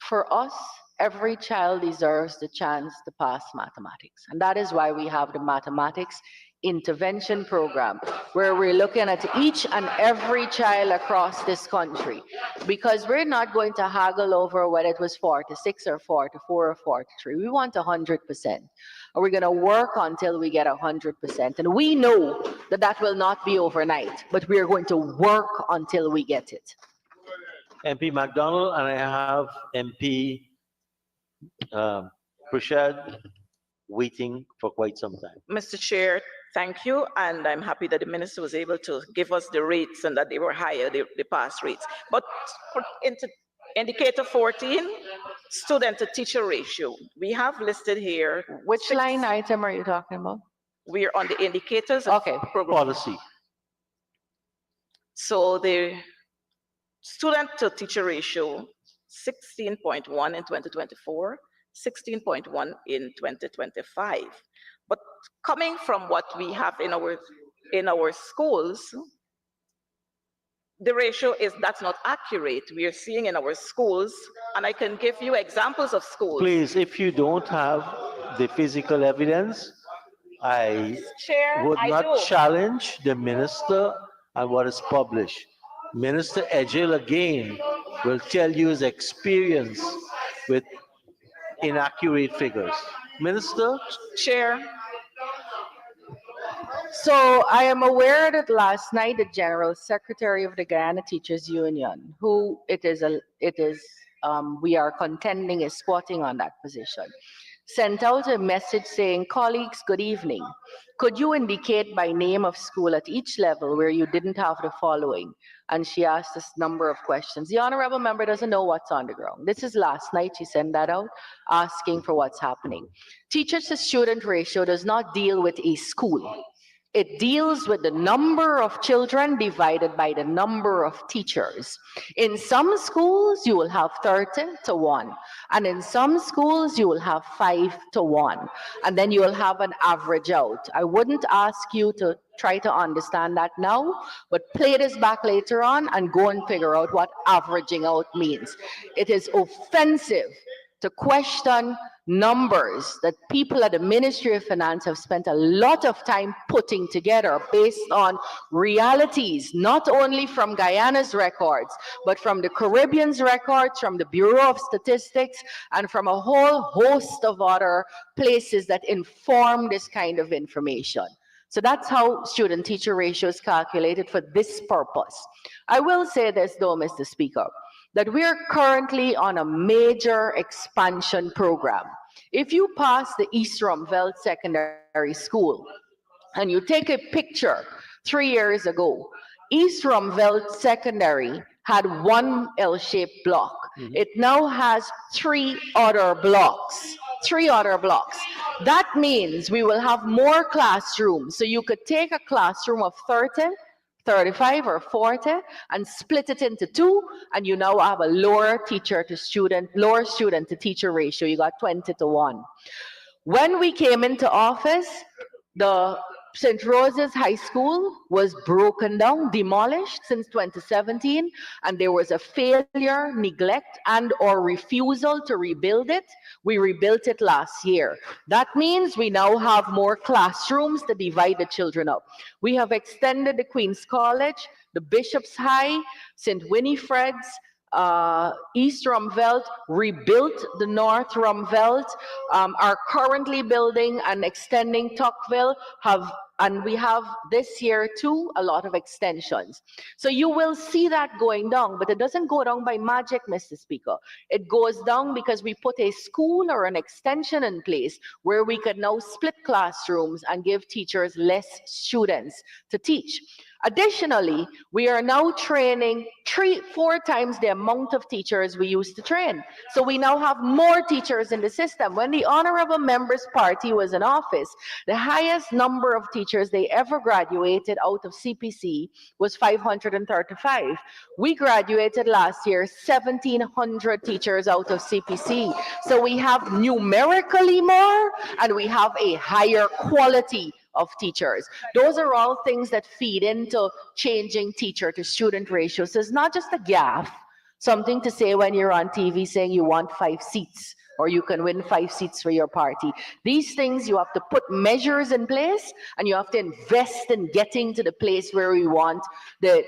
A: for us, every child deserves the chance to pass mathematics. And that is why we have the mathematics intervention program, where we're looking at each and every child across this country, because we're not going to haggle over whether it was 46 or 44 or 43. We want 100%. And we're going to work until we get 100%. And we know that that will not be overnight, but we're going to work until we get it.
B: MP MacDonald, and I have MP Prashad waiting for quite some time.
C: Mr. Chair, thank you, and I'm happy that the minister was able to give us the rates and that they were higher, the pass rates. But for indicator 14, student to teacher ratio, we have listed here.
A: Which line item are you talking about?
C: We're on the indicators.
A: Okay.
C: Program.
B: Policy.
C: So the student to teacher ratio, 16.1 in 2024, 16.1 in 2025. But coming from what we have in our schools, the ratio is that's not accurate. We are seeing in our schools, and I can give you examples of schools.
B: Please, if you don't have the physical evidence, I would not challenge the minister and what is published. Minister Ejil again will tell you his experience with inaccurate figures. Minister?
C: Chair.
A: So I am aware that last night the General Secretary of the Guyana Teachers Union, who we are contending is squatting on that position, sent out a message saying, colleagues, good evening. Could you indicate by name of school at each level where you didn't have the following? And she asked us a number of questions. The honorable member doesn't know what's on the ground. This is last night, she sent that out, asking for what's happening. Teacher to student ratio does not deal with a school. It deals with the number of children divided by the number of teachers. In some schools, you will have 30 to 1. And in some schools, you will have 5 to 1. And then you will have an average out. I wouldn't ask you to try to understand that now, but play this back later on and go and figure out what averaging out means. It is offensive to question numbers that people at the Ministry of Finance have spent a lot of time putting together based on realities, not only from Guyana's records, but from the Caribbean's records, from the Bureau of Statistics, and from a whole host of other places that inform this kind of information. So that's how student-teacher ratio is calculated for this purpose. I will say this though, Mr. Speaker, that we are currently on a major expansion program. If you pass the East Rumveld Secondary School and you take a picture 3 years ago, East Rumveld Secondary had one L-shaped block. It now has 3 other blocks. 3 other blocks. That means we will have more classrooms. So you could take a classroom of 30, 35 or 40 and split it into 2, and you now have a lower student to teacher ratio. You got 20 to 1. When we came into office, the St. Rose's High School was broken down, demolished since 2017, and there was a failure, neglect, and or refusal to rebuild it. We rebuilt it last year. That means we now have more classrooms to divide the children up. We have extended the Queen's College, the Bishop's High, St. Winifred's, East Rumveld, rebuilt the North Rumveld, are currently building and extending Tuckville, and we have this year too a lot of extensions. So you will see that going down, but it doesn't go down by magic, Mr. Speaker. It goes down because we put a school or an extension in place where we could now split classrooms and give teachers less students to teach. Additionally, we are now training 3-4 times the amount of teachers we used to train. So we now have more teachers in the system. When the Honorable Member's Party was in office, the highest number of teachers they ever graduated out of CPC was 535. We graduated last year 1,700 teachers out of CPC. So we have numerically more, and we have a higher quality of teachers. Those are all things that feed into changing teacher to student ratios. So it's not just a gaffe, something to say when you're on TV saying you want 5 seats or you can win 5 seats for your party. These things you have to put measures in place, and you have to invest in getting to the place where we want the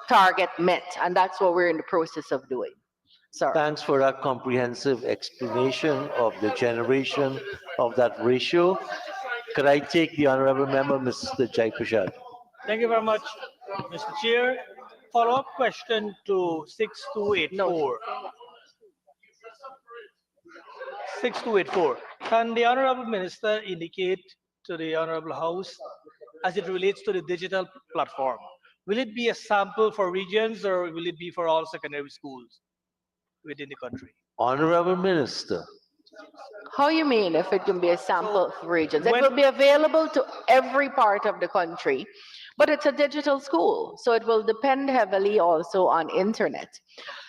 A: target met, and that's what we're in the process of doing. Sorry.
B: Thanks for that comprehensive explanation of the generation of that ratio. Could I take the honorable member, Mr. Jai Prashad?
F: Thank you very much, Mr. Chair. Follow-up question to 6284. 6284. Can the Honorable Minister indicate to the Honorable House as it relates to the digital platform? Will it be a sample for regions or will it be for all secondary schools within the country?
B: Honorable Minister.
A: How you mean if it can be a sample of regions? It
F: when-
A: will be available to every part of the country, but it's a digital school, so it will depend heavily also on internet.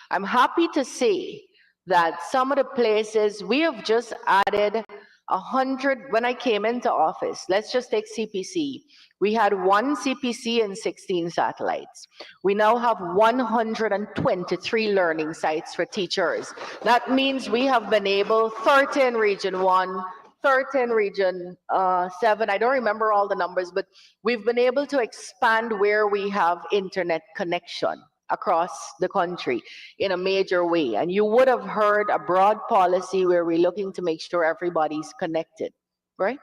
A: I'm happy to say that some of the places we have just added 100, when I came into office, let's just take CPC. We had 1 CPC and 16 satellites. We now have 123 learning sites for teachers. That means we have been able, 30 in Region 1, 30 in Region 7, I don't remember all the numbers, but we've been able to expand where we have internet connection across the country in a major way. And you would have heard a broad policy where we're looking to make sure everybody's connected. right?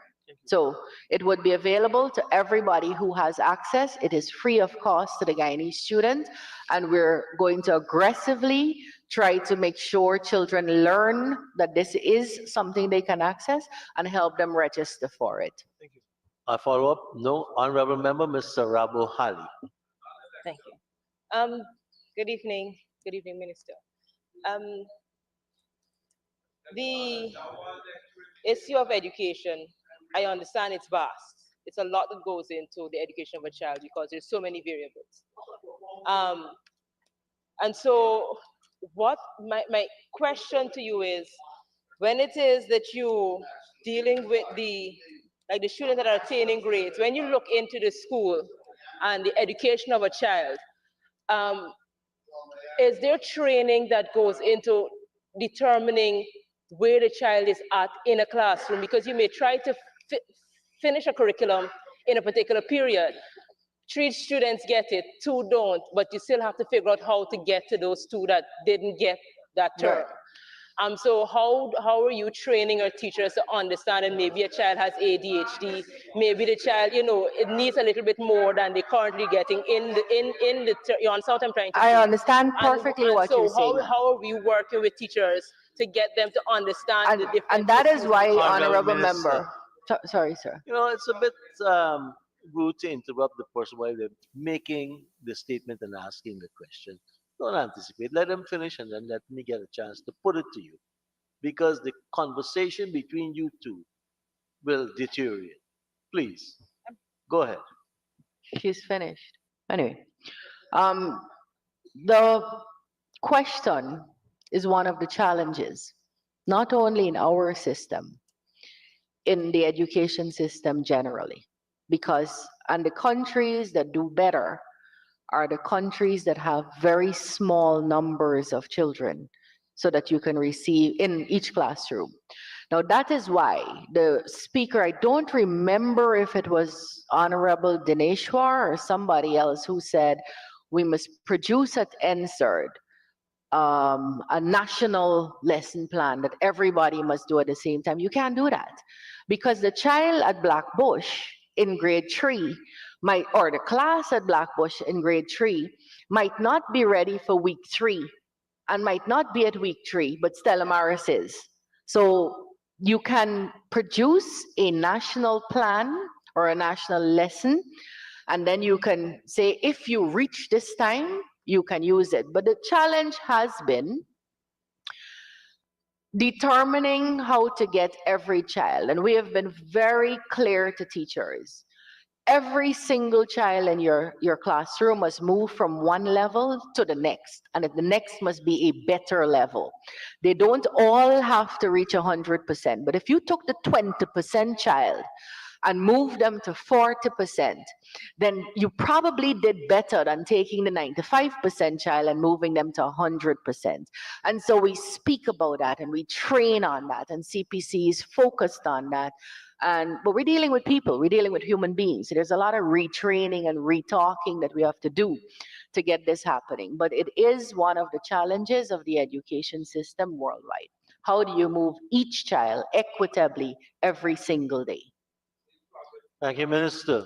A: So it would be available to everybody who has access. It is free of cost to the Guyanese student, and we're going to aggressively try to make sure children learn that this is something they can access and help them register for it.
F: Thank you.
B: A follow-up? No. Honorable Member, Mr. Rabo Hali.
G: Thank you. Good evening. Good evening, Minister. Um, the issue of education, I understand it's vast. It's a lot that goes into the education of a child because there's so many variables. And so what my question to you is, when it is that you dealing with the students that are attaining grades, when you look into the school and the education of a child, is there training that goes into determining where the child is at in a classroom? Because you may try to finish a curriculum in a particular period. 3 students get it, 2 don't, but you still have to figure out how to get to those 2 that didn't get that term.
A: Right.
G: So how are you training our teachers to understand that maybe a child has ADHD, maybe the child, it needs a little bit more than they're currently getting you understand what I'm trying to say?
A: I understand perfectly what
G: so
A: you're saying, ma'am.
G: how are we working with teachers to get them to understand the different
A: And that is
G: issues?
A: why,
B: Honorable
A: honorable
B: Minister.
A: member, sorry, sir.
B: It's a bit rude to interrupt the person while they're making the statement and asking the question. Don't anticipate. Let them finish and then let me get a chance to put it to you. Because the conversation between you two will deteriorate. Please, go ahead.
A: She's finished. Anyway, um, the question is one of the challenges, not only in our system, in the education system generally, because and the countries that do better are the countries that have very small numbers of children so that you can receive in each classroom. Now, that is why the speaker, I don't remember if it was Honorable Dineshwar or somebody else who said we must produce at NSERD a national lesson plan that everybody must do at the same time. You can't do that because the child at Blackbush in grade 3 might, or the class at Blackbush in grade 3 might not be ready for week 3 and might not be at week 3, but Stella Maris is. So you can produce a national plan or a national lesson, and then you can say, if you reach this time, you can use it. But the challenge has been determining how to get every child. And we have been very clear to teachers. Every single child in your classroom must move from one level to the next, and the next must be a better level. They don't all have to reach 100%, but if you took the 20% child and move them to 40%, then you probably did better than taking the 95% child and moving them to 100%. And so we speak about that and we train on that, and CPC is focused on that. But we're dealing with people, we're dealing with human beings. So there's a lot of retraining and retalking that we have to do to get this happening. But it is one of the challenges of the education system worldwide. How do you move each child equitably every single day?
B: Thank you, Minister.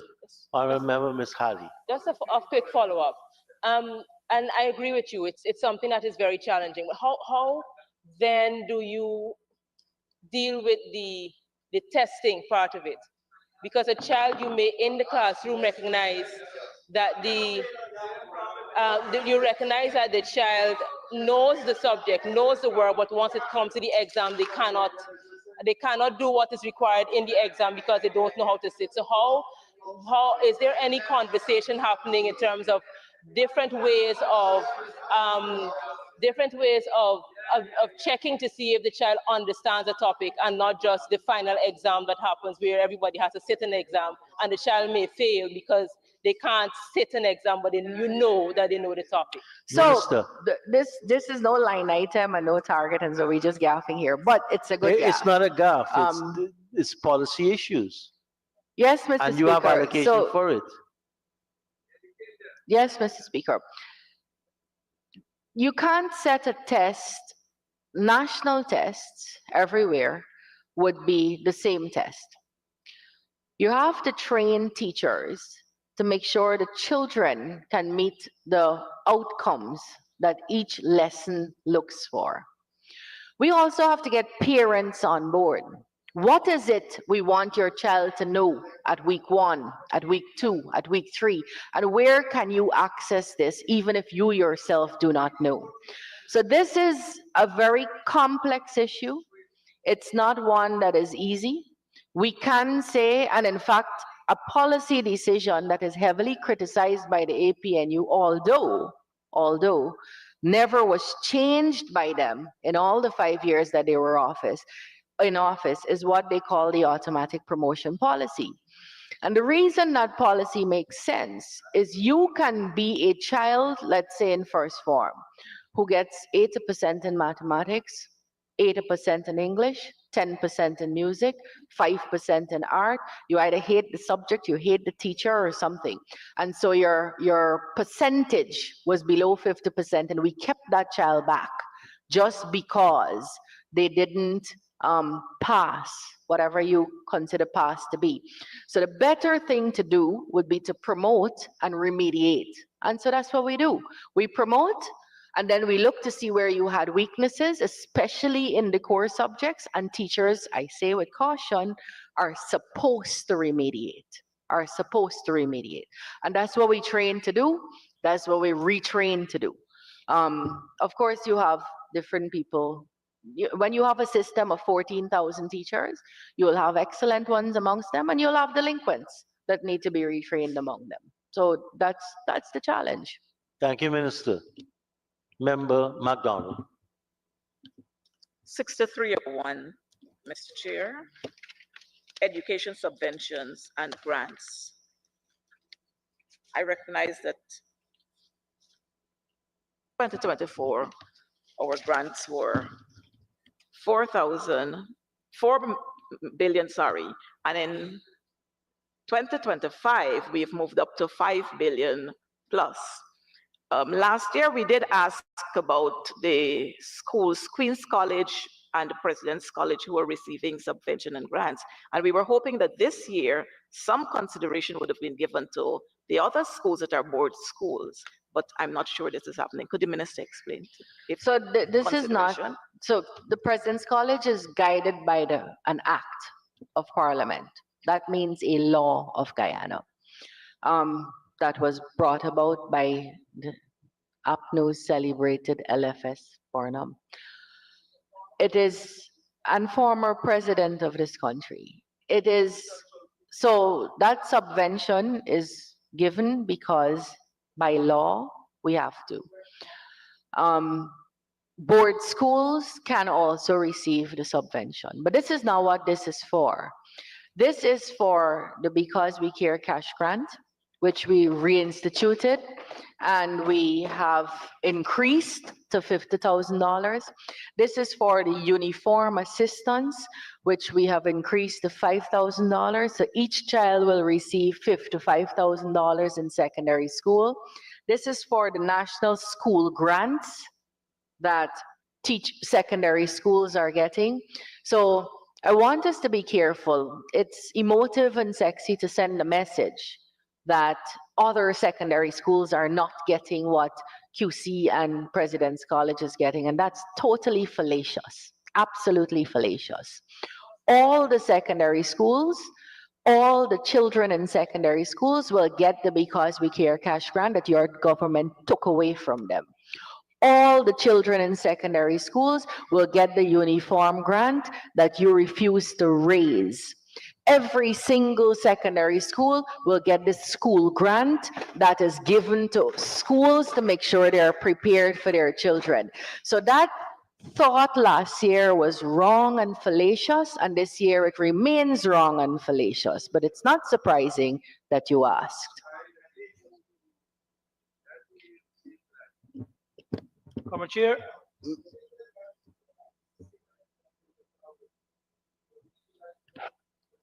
B: I remember Ms. Hali.
G: Just a quick follow-up. And I agree with you. It's something that is very challenging. But how then do you deal with the testing part of it? Because a child, you may in the classroom recognize that you recognize that the child knows the subject, knows the word, but once it comes to the exam, they cannot do what is required in the exam because they don't know how to sit. So how is there any conversation happening in terms of different ways of checking to see if the child understands the topic and not just the final exam that happens where everybody has to sit an exam and the child may fail because they can't sit an exam, but then you know that they know the topic.
A: So
B: Minister.
A: this is no line item and no target, and so we're just gaffing here, but it's a good
B: It's
A: gaff.
B: not a gaffe.
A: Um,
B: It's policy issues.
A: Yes, Mr.
B: And
A: Speaker.
B: you have allocation
A: So,
B: for it.
A: yes, Mr. Speaker. You can't set a test, national tests everywhere would be the same test. You have to train teachers to make sure the children can meet the outcomes that each lesson looks for. We also have to get parents on board. What is it we want your child to know at week 1, at week 2, at week 3? And where can you access this even if you yourself do not know? So this is a very complex issue. It's not one that is easy. We can say, and in fact, a policy decision that is heavily criticized by the APNU, although never was changed by them in all the 5 years that they were in office, is what they call the automatic promotion policy. And the reason that policy makes sense is you can be a child, let's say in first form, who gets 80% in mathematics, 80% in English, 10% in music, 5% in art. You either hate the subject, you hate the teacher or something. And so your percentage was below 50% and we kept that child back just because they didn't pass whatever you consider pass to be. So the better thing to do would be to promote and remediate. And so that's what we do. We promote, and then we look to see where you had weaknesses, especially in the core subjects, and teachers, I say with caution, are supposed to remediate, And that's what we train to do. That's what we retrain to do. Of course, you have different people. When you have a system of 14,000 teachers, you'll have excellent ones amongst them, and you'll have delinquents that need to be retrained among them. So that's the challenge.
B: Thank you, Minister. Member MacDonald.
C: 6301, Mr. Chair. Education subventions and grants. I recognize that 2024, our grants were 4 billion, and in 2025, we've moved up to 5 billion plus. Last year, we did ask about the schools, Queen's College and the President's College, who are receiving subvention and grants. And we were hoping that this year, some consideration would have been given to the other schools that are board schools. But I'm not sure this is happening. Could the minister explain?
A: So this is not, so the President's College is guided by an act of Parliament. That means a law of Guyana. That was brought about by the APNU's celebrated LFS Barnum. It is, and former president of this country. It is, so that subvention is given because by law, we have to. Board schools can also receive the subvention, but this is not what this is for. This is for the Because We Care cash grant, which we reinstituted, and we have increased to $50,000. This is for the uniform assistance, which we have increased to $5,000. So each child will receive $55,000 in secondary school. This is for the national school grants that secondary schools are getting. So I want us to be careful. It's emotive and sexy to send a message that other secondary schools are not getting what QC and President's College is getting, and that's totally fallacious, absolutely fallacious. All the secondary schools, all the children in secondary schools will get the Because We Care cash grant that your government took away from them. All the children in secondary schools will get the uniform grant that you refuse to raise. Every single secondary school will get this school grant that is given to schools to make sure they are prepared for their children. So that thought last year was wrong and fallacious, and this year it remains wrong and fallacious. But it's not surprising that you asked.
F: Commissioner Chair.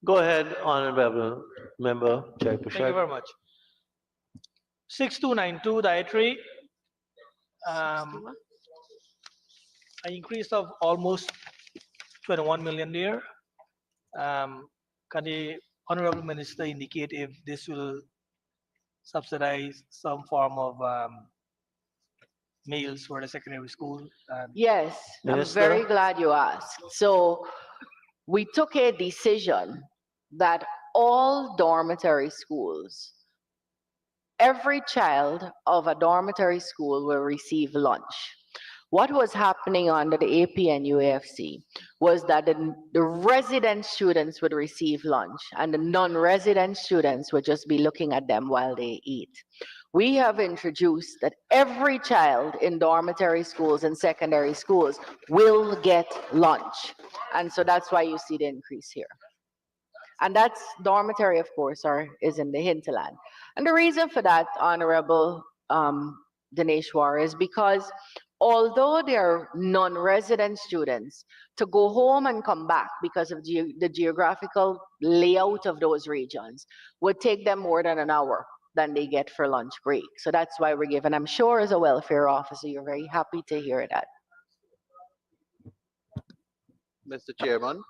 B: Go ahead, Honorable Member Jai
F: Thank you very much. 6292 dietary, an increase of almost 21 million there. Can the Honorable Minister indicate if this will subsidize some form of meals for the secondary school? And
A: Yes, I'm
B: Minister?
A: very glad you asked. So we took a decision that all dormitory schools, every child of a dormitory school will receive lunch. What was happening under the AP and UAFC was that the resident students would receive lunch and the non-resident students would just be looking at them while they eat. We have introduced that every child in dormitory schools and secondary schools will get lunch. And so that's why you see the increase here. And that's dormitory, of course, is in the hinterland. And the reason for that, Honorable Dineshwar, is because although they're non-resident students, to go home and come back because of the geographical layout of those regions would take them more than an hour than they get for lunch break. So that's why we're given. I'm sure as a welfare officer, you're very happy to hear that.
D: Mr. Chairman.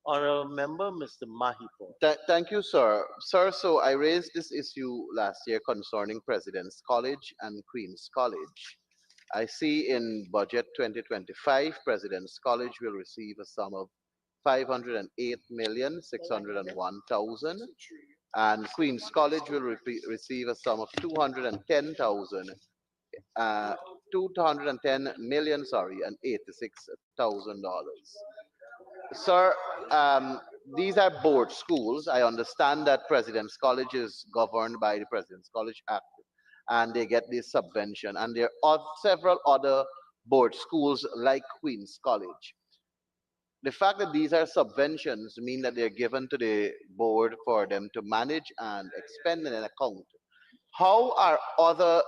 B: Honorable Member, Mr. Mahipol.
D: Thank you, sir. Sir, so I raised this issue last year concerning President's College and Queen's College. I see in budget 2025, President's College will receive a sum of 508,601,000, and Queen's College will receive a sum of 210,000, 210 million, sorry, and $86,000. Sir, these are board schools. I understand that President's College is governed by the President's College Act, and they get this subvention. And there are several other board schools like Queen's College. The fact that these are subventions mean that they're given to the board for them to manage and expend in an account. How are other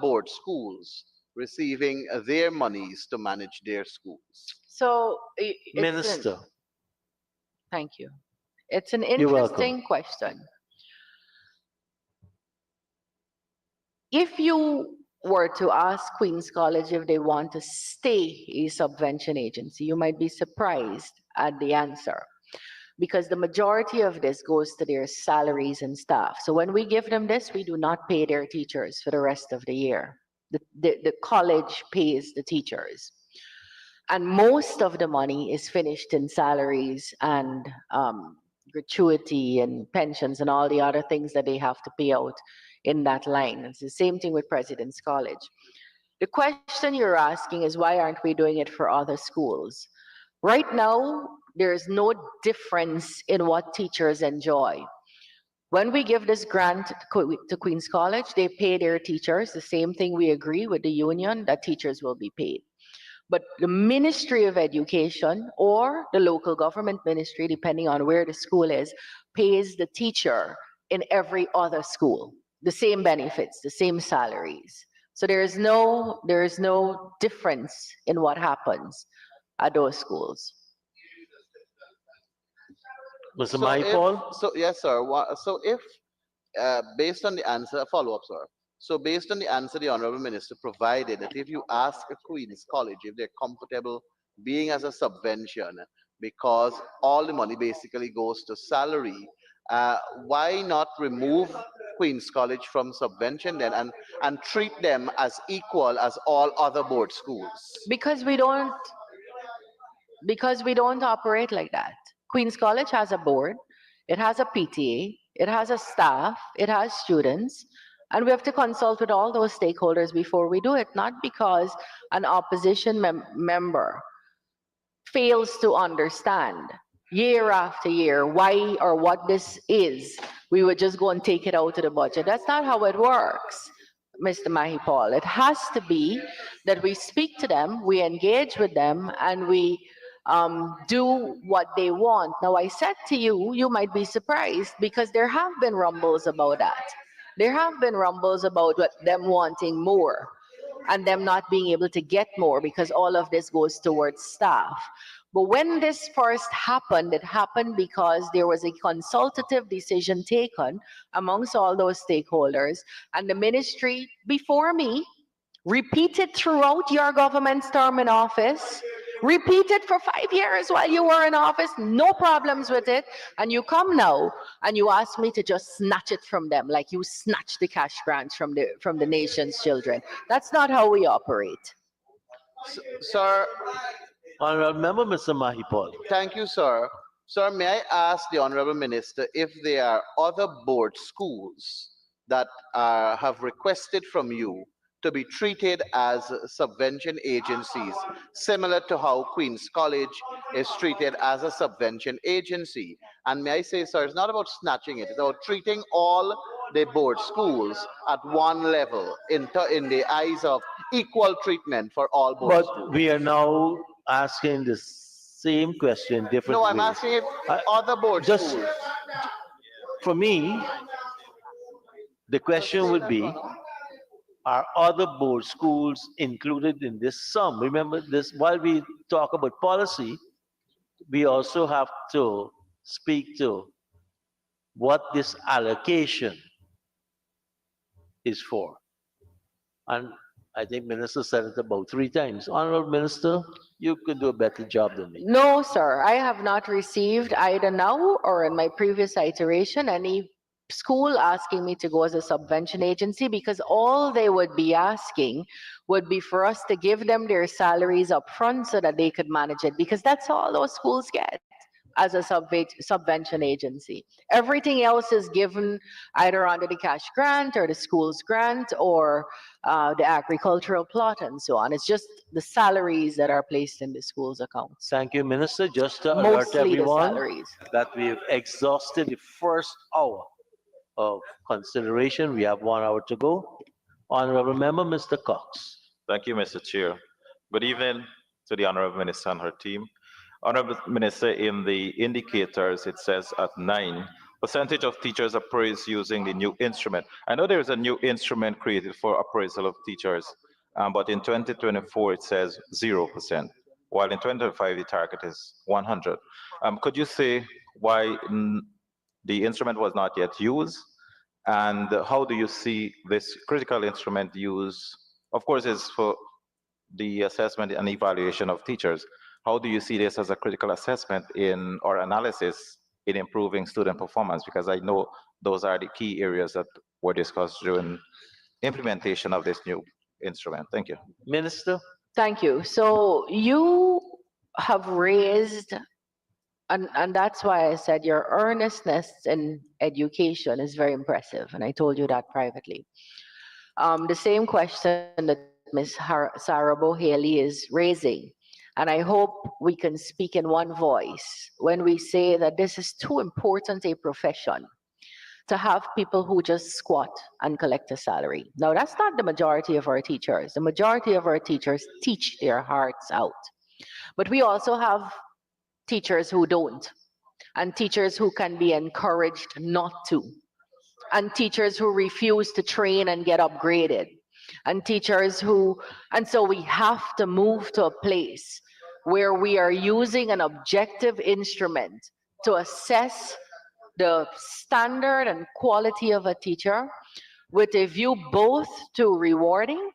D: board schools receiving their monies to manage their schools?
A: So
B: Minister.
A: thank you. It's an
B: You're welcome.
A: interesting question. If you were to ask Queen's College if they want to stay a subvention agency, you might be surprised at the answer, because the majority of this goes to their salaries and staff. So when we give them this, we do not pay their teachers for the rest of the year. The college pays the teachers. And most of the money is finished in salaries and gratuity and pensions and all the other things that they have to pay out in that line. It's the same thing with President's College. The question you're asking is, why aren't we doing it for other schools? Right now, there's no difference in what teachers enjoy. When we give this grant to Queen's College, they pay their teachers the same thing we agree with the union that teachers will be paid. But the Ministry of Education or the local government ministry, depending on where the school is, pays the teacher in every other school the same benefits, the same salaries. So there is no difference in what happens at those schools.
B: Mr. Mahipol.
D: Yes, sir. So if, based on the answer, follow up, sir. So based on the answer the Honorable Minister provided, that if you ask a Queen's College if they're comfortable being as a subvention, because all the money basically goes to salary, why not remove Queen's College from subvention then and treat them as equal as all other board schools?
A: Because we don't operate like that. Queen's College has a board, it has a PTA, it has a staff, it has students, and we have to consult with all those stakeholders before we do it, not because an opposition member fails to understand year after year why or what this is. We would just go and take it out of the budget. That's not how it works, Mr. Mahipol. It has to be that we speak to them, we engage with them, and we do what they want. Now, I said to you, you might be surprised because there have been rumbles about that. There have been rumbles about them wanting more and them not being able to get more because all of this goes towards staff. But when this first happened, it happened because there was a consultative decision taken amongst all those stakeholders, and the ministry before me repeated throughout your government's term in office, Repeat it for 5 years while you were in office, no problems with it. And you come now and you ask me to just snatch it from them like you snatch the cash grants from the nation's children. That's not how we operate.
D: Sir,
B: Honorable Member, Mr. Mahipol.
D: thank you, sir. Sir, may I ask the Honorable Minister if there are other board schools that have requested from you to be treated as subvention agencies, similar to how Queen's College is treated as a subvention agency? And may I say, sir, it's not about snatching it, it's about treating all the board schools at one level in the eyes of equal treatment for all board
B: But
D: schools.
B: we are now asking the same question different
D: No, I'm
B: ways.
D: asking if
B: I-
D: other board
B: just
D: schools.
B: for me, the question would be, are other board schools included in this sum? Remember this, while we talk about policy, we also have to speak to what this allocation is for. And I think Minister said it about 3 times. Honorable Minister, you could do a better job than me.
A: No, sir, I have not received either now or in my previous iteration any school asking me to go as a subvention agency, because all they would be asking would be for us to give them their salaries up front so that they could manage it, because that's all those schools get as a subvention agency. Everything else is given either under the cash grant or the school's grant or the agricultural plot and so on. It's just the salaries that are placed in the school's accounts.
B: Thank you, Minister. Just to alert
A: Mostly the
B: everyone
A: salaries.
B: that we've exhausted the first hour of consideration. We have 1 hour to go. Honorable Member, Mr. Cox.
H: Thank you, Mr. Chair. Good evening to the Honorable Minister and her team. Honorable Minister, in the indicators, it says at 9, percentage of teachers appraised using the new instrument. I know there is a new instrument created for appraisal of teachers, but in 2024, it says 0%, while in 2025, the target is 100. Could you say why the instrument was not yet used? And how do you see this critical instrument used? Of course, it's for the assessment and evaluation of teachers. How do you see this as a critical assessment in or analysis in improving student performance? Because I know those are the key areas that were discussed during implementation of this new instrument. Thank you.
B: Minister?
A: Thank you. So you have raised, and that's why I said your earnestness in education is very impressive, and I told you that privately. The same question that Ms. Sarabo Haley is raising. And I hope we can speak in one voice when we say that this is too important a profession to have people who just squat and collect a salary. Now, that's not the majority of our teachers. The majority of our teachers teach their hearts out. But we also have teachers who don't, and teachers who can be encouraged not to, and teachers who refuse to train and get upgraded, and teachers who, and so we have to move to a place where we are using an objective instrument to assess the standard and quality of a teacher with a view both to rewarding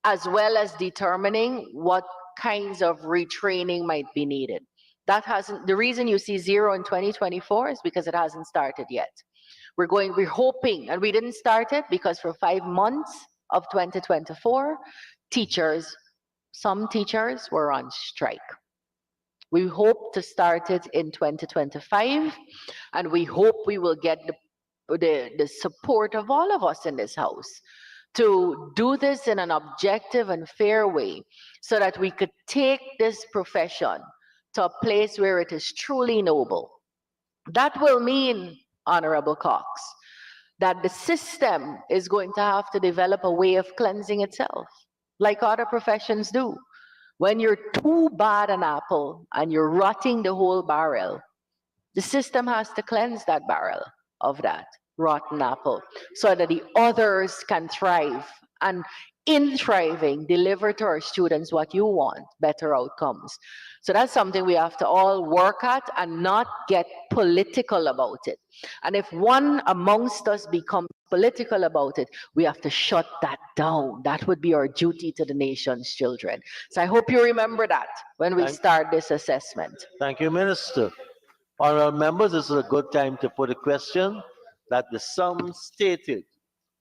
A: as well as determining what kinds of retraining might be needed. That hasn't, the reason you see 0 in 2024 is because it hasn't started yet. We're hoping, and we didn't start it because for 5 months of 2024, some teachers were on strike. We hope to start it in 2025, and we hope we will get the support of all of us in this house to do this in an objective and fair way so that we could take this profession to a place where it is truly noble. That will mean, Honorable Cox, that the system is going to have to develop a way of cleansing itself, like other professions do. When you're too bad an apple and you're rotting the whole barrel, the system has to cleanse that barrel of that rotten apple so that the others can thrive, and in thriving, deliver to our students what you want, better outcomes. So that's something we have to all work at and not get political about it. And if one amongst us becomes political about it. We have to shut that down. That would be our duty to the nation's children. So I hope you remember that when we
B: Thank,
A: start this assessment.
B: thank you, Minister. Honorable members, this is a good time to put a question that the sum stated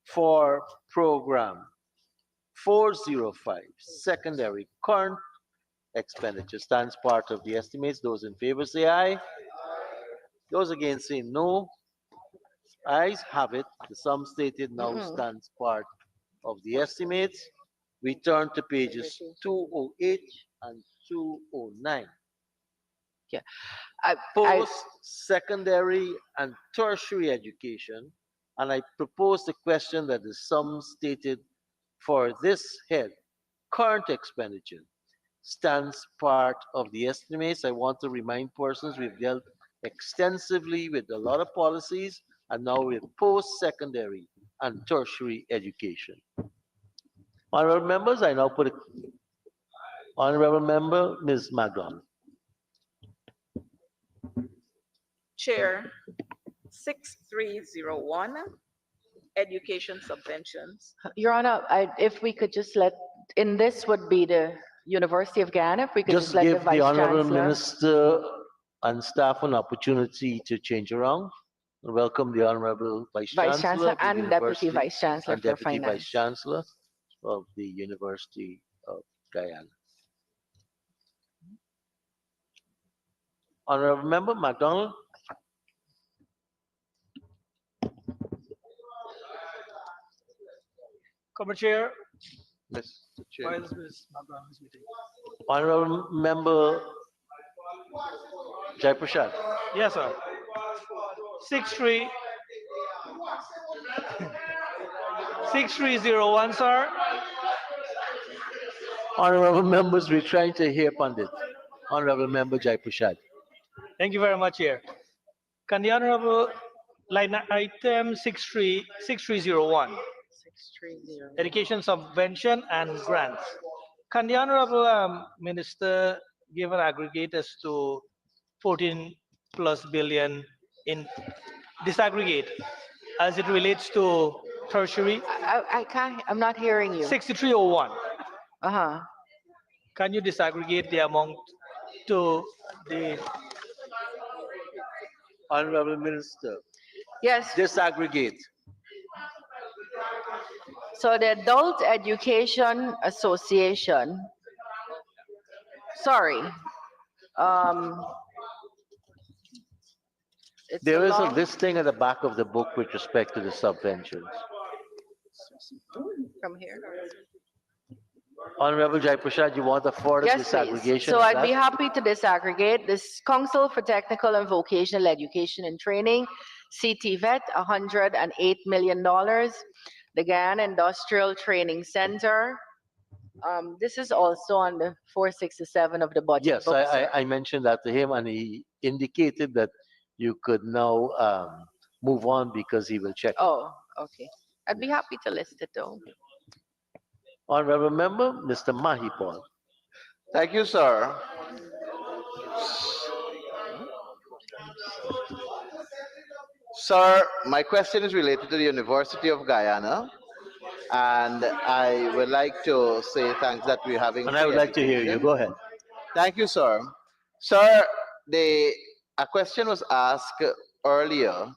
B: for program 405 secondary current expenditure stands part of the estimates. Those in favor say aye. Those against say no. Ayes have it. The sum stated now
A: Mm-mm.
B: stands part of the estimates. We turn to pages 208 and 209.
A: Yeah. I,
B: Post-secondary and tertiary education, and I propose the question that the sum stated for this head, current expenditure, stands part of the estimates. I want to remind persons we've dealt extensively with a lot of policies and now with post-secondary and tertiary education. Honorable members, I now put it. Honorable member, Ms. McDonald.
C: Chair, 6301, education subventions.
A: Your Honor, if we could just let, in this would be the University of Guyana, if we could just
B: Just
A: let the
B: give the
A: Vice
B: Honorable
A: Chancellor.
B: Minister and staff an opportunity to change around. Welcome the Honorable Vice
A: Vice
B: Chancellor
A: Chancellor
B: of the
A: and Deputy
B: University
A: Vice Chancellor
B: and
A: for
B: Deputy Vice
A: Finance.
B: Chancellor of the University of Guyana. Honorable Member MacDonald.
F: Committee Chair,
D: Mr. Chair.
F: why is Ms. McDonald is meeting?
B: Honorable Member Jai Prashad.
F: Yes, sir. 63 6301, sir.
B: Honorable members, we're trying to hear Pandit. Honorable Member Jai Prashad.
F: Thank you very much, Chair. Can the Honorable line item 6301,
A: 630.
F: education subvention and grants. Can the Honorable Minister give an aggregate as to 14 plus billion in disaggregate as it relates to tertiary?
A: I can't, I'm not hearing you.
F: 6301.
A: Uh-huh.
F: Can you disaggregate the amount to the
B: Honorable Minister,
A: Yes,
B: disaggregate.
A: so the Adult Education Association, sorry, um, it's
B: There is a
A: along-
B: listing at the back of the book with respect to the subventions.
A: from here.
B: Honorable Jai Prashad, you want a further
A: Yes, please.
B: disaggregation?
A: So
B: of
A: I'd be
B: that?
A: happy to disaggregate. This Council for Technical and Vocational Education and Training, CTVET, $108 million. The Guyana Industrial Training Center. This is also on the 467 of the budget
B: Yes,
A: book, sir.
B: I mentioned that to him and he indicated that you could now move on because he will check.
A: Oh, okay. I'd be happy to list it though.
B: Honorable Member, Mr. Mahipal.
D: Thank you, sir. Sir, my question is related to the University of Guyana, and I would like to say thanks that we're having.
B: And I would
D: free
B: like to hear you.
D: education.
B: Go ahead.
D: Thank you, sir. Sir, a question was asked earlier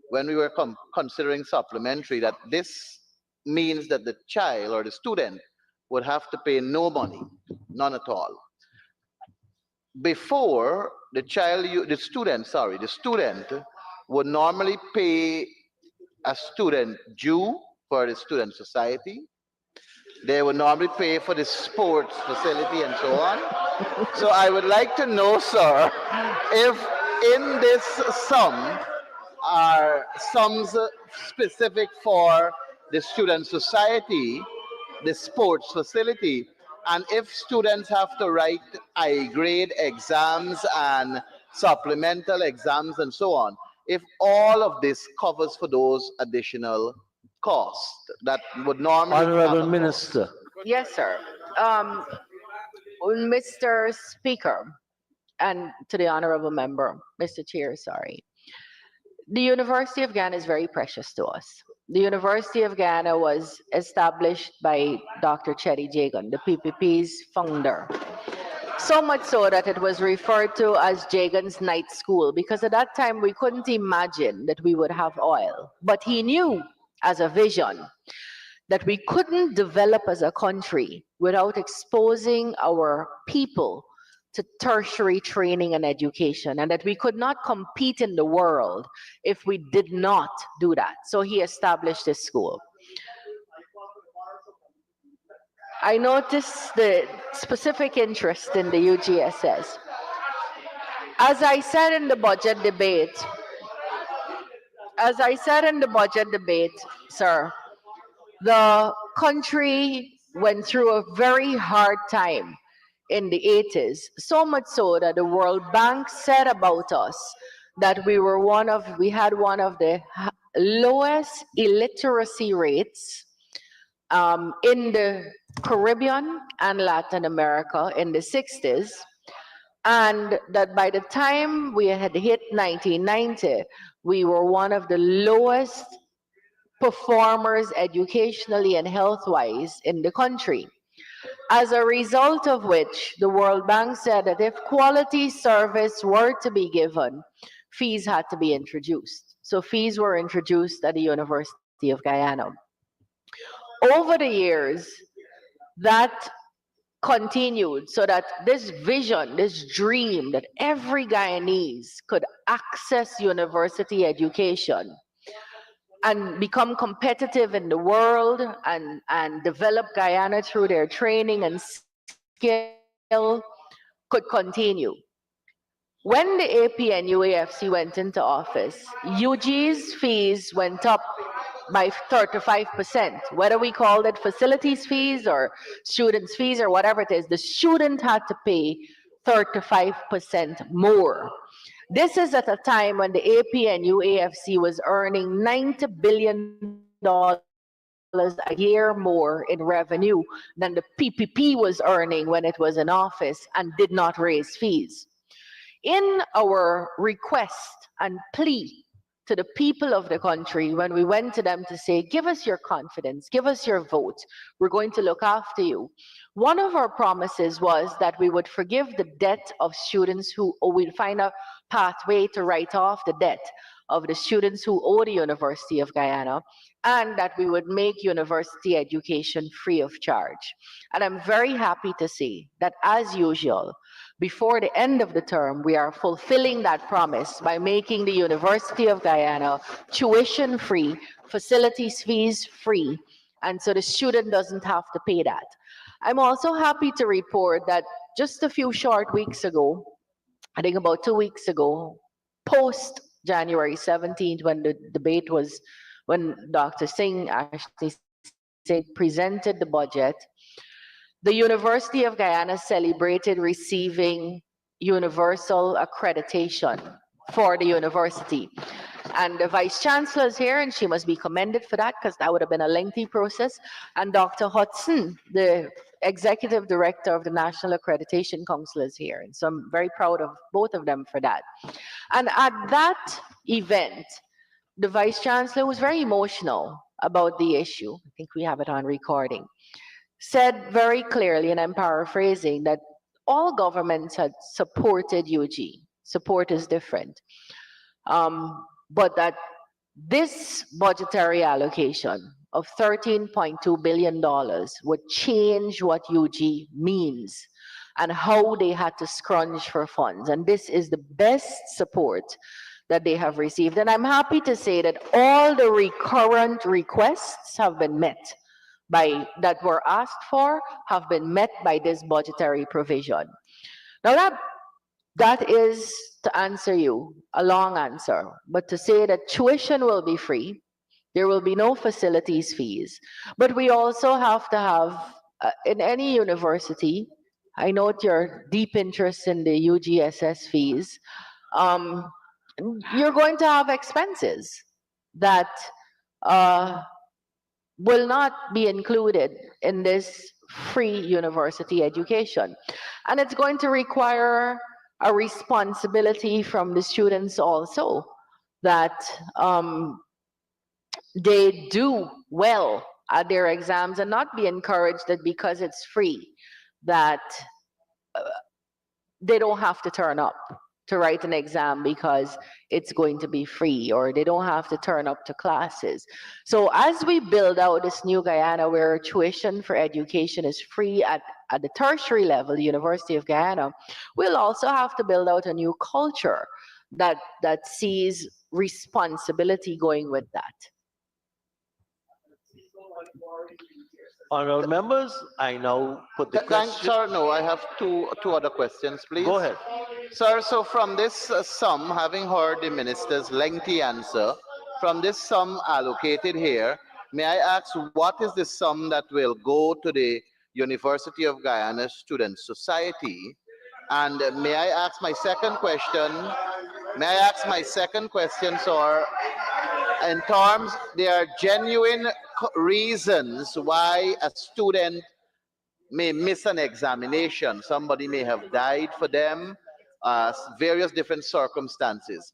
D: when we were considering supplementary that this means that the child or the student would have to pay no money, none at all. Before the the student would normally pay a student due for the student society. They would normally pay for the sports facility and so on. So I would like to know, sir, if in this sum are sums specific for the student society, the sports facility, and if students have to write I-grade exams and supplemental exams and so on, if all of this covers for those additional costs that would normally have a
B: Honorable
D: cost.
B: Minister.
A: Yes, sir. Mr. Speaker, and to the honorable member, Mr. Chair, sorry. The University of Guyana is very precious to us. the University of Guyana was established by Dr. Chetty Jagan, the PPP's founder. So much so that it was referred to as Jagan's night school, because at that time we couldn't imagine that we would have oil. But he knew as a vision that we couldn't develop as a country without exposing our people to tertiary training and education, and that we could not compete in the world if we did not do that. So he established this school. I noticed the specific interest in the UGSS. As I said in the budget debate, sir, the country went through a very hard time in the 80s, so much so that the World Bank said about us that we had one of the lowest illiteracy rates in the Caribbean and Latin America in the 60s, and that by the time we had hit 1990, we were one of the lowest performers educationally and health-wise in the country. As a result of which, the World Bank said that if quality service were to be given, fees had to be introduced. So fees were introduced at the University of Guyana. Over the years, that continued so that this vision, this dream that every Guyanese could access university education and become competitive in the world and develop Guyana through their training and skill could continue. When the AP and UAFC went into office, UG's fees went up by 35%. Whether we called it facilities fees or students' fees or whatever it is, the student had to pay 35% more. This is at a time when the AP and UAFC was earning $90 billion a year more in revenue than the PPP was earning when it was in office and did not raise fees. In our request and plea to the people of the country, when we went to them to say, give us your confidence, give us your vote, we're going to look after you. One of our promises was that we would forgive the debt of students we'd find a pathway to write off the debt of the students who owe the University of Guyana, and that we would make university education free of charge. And I'm very happy to say that, as usual, before the end of the term, we are fulfilling that promise by making the University of Guyana tuition free, facilities fees free, and so the student doesn't have to pay that. I'm also happy to report that just a few short weeks ago, I think about 2 weeks ago, post January 17th, when the debate was, when Dr. Singh, Ashley Singh, presented the budget, the University of Guyana celebrated receiving universal accreditation for the university. And the Vice Chancellor is here, and she must be commended for that, because that would have been a lengthy process. And Dr. Hudson, the Executive Director of the National Accreditation Council, is here. And so I'm very proud of both of them for that. And at that event, the Vice Chancellor was very emotional about the issue. I think we have it on recording. Said very clearly, and I'm paraphrasing, that all governments had supported UG. Support is different. But that this budgetary allocation of $13.2 billion would change what UG means and how they had to scrunch for funds. And this is the best support that they have received. And I'm happy to say that all the recurrent requests have been met that were asked for, have been met by this budgetary provision. Now that is, to answer you, a long answer, but to say that tuition will be free, there will be no facilities fees, but we also have to have, in any university, I note your deep interest in the UGSS fees, you're going to have expenses that will not be included in this free university education. And it's going to require a responsibility from the students also, that they do well at their exams and not be encouraged that because it's free, that they don't have to turn up to write an exam because it's going to be free, or they don't have to turn up to classes. So as we build out this new Guyana where tuition for education is free at the tertiary level, the University of Guyana, we'll also have to build out a new culture that sees responsibility going with that.
B: Honorable members, I now put the
D: Thanks,
B: question.
D: sir. No, I have two other questions, please.
B: Go ahead.
D: Sir, so from this sum, having heard the minister's lengthy answer, from this sum allocated here, may I ask what is the sum that will go to the University of Guyana Student Society? And may I ask my second question? May I ask my second question, sir? In terms, there are genuine reasons why a student may miss an examination. Somebody may have died for them, various different circumstances.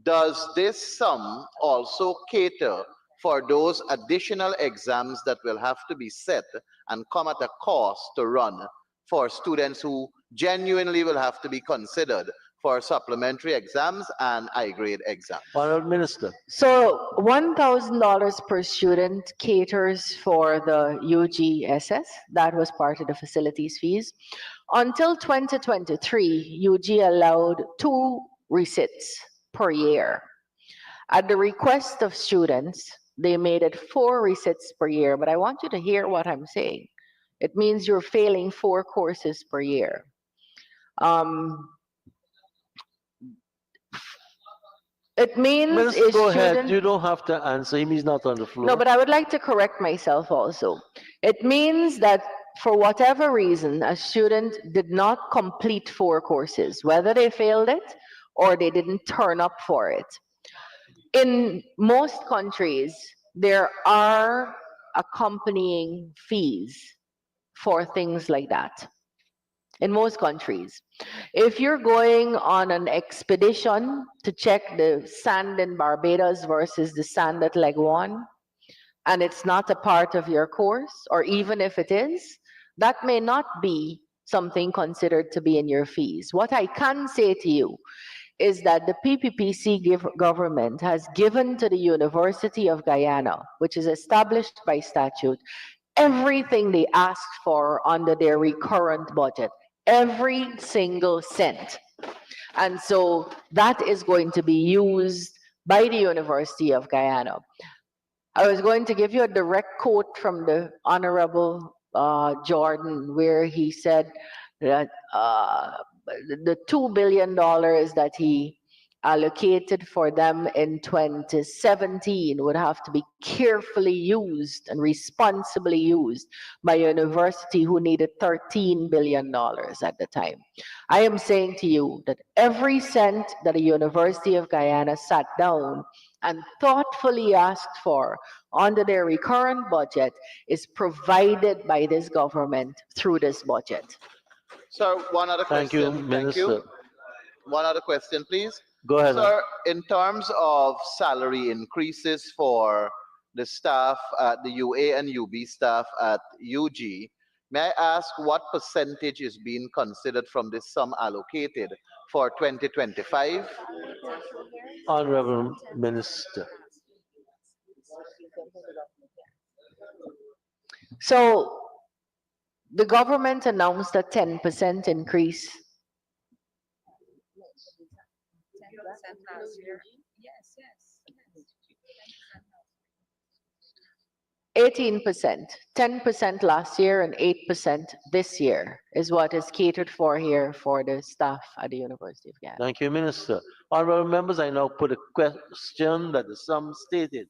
D: Does this sum also cater for those additional exams that will have to be set and come at a cost to run for students who genuinely will have to be considered for supplementary exams and I-grade exams?
B: Honorable Minister.
A: So $1,000 per student caters for the UGSS. That was part of the facilities fees. Until 2023, UG allowed 2 resits per year. At the request of students, they made it 4 resits per year, but I want you to hear what I'm saying. It means you're failing 4 courses per year. It means
B: Minister,
A: a
B: go ahead.
A: student.
B: You don't have to answer him. He's not on the floor.
A: No, but I would like to correct myself also. It means that for whatever reason, a student did not complete 4 courses, whether they failed it or they didn't turn up for it. In most countries, there are accompanying fees for things like that. In most countries. If you're going on an expedition to check the sand in Barbados versus the sand at Leguan, and it's not a part of your course, or even if it is, that may not be something considered to be in your fees. What I can say to you is that the PPPC government has given to the University of Guyana, which is established by statute, everything they asked for under their recurrent budget, every single cent. And so that is going to be used by the University of Guyana. I was going to give you a direct quote from the Honorable Jordan, where he said that the $2 billion that he allocated for them in 2017 would have to be carefully used and responsibly used by a university who needed $13 billion at the time. I am saying to you that every cent that the University of Guyana sat down and thoughtfully asked for under their recurrent budget is provided by this government through this budget.
D: Sir, one other
B: Thank you,
D: question.
B: Minister.
D: One other question, please.
B: Go ahead.
D: Sir, in terms of salary increases for the staff at the UA and UB staff at UG, may I ask what percentage is being considered from this sum allocated for 2025?
B: Honorable Minister.
A: So the government announced a 10% increase. 18%, 10% last year and 8% this year is what is catered for here for the staff at the University of Guyana.
B: Thank you, Minister. Honorable members, I now put a question that the sum stated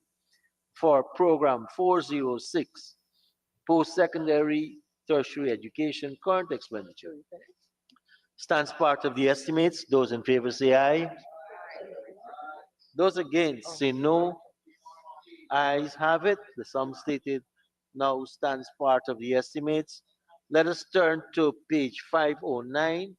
B: for program 406, post-secondary tertiary education current expenditure. Stands part of the estimates. Those in favor say aye. Those against say no. Ayes have it. The sum stated now stands part of the estimates. Let us turn to page 509.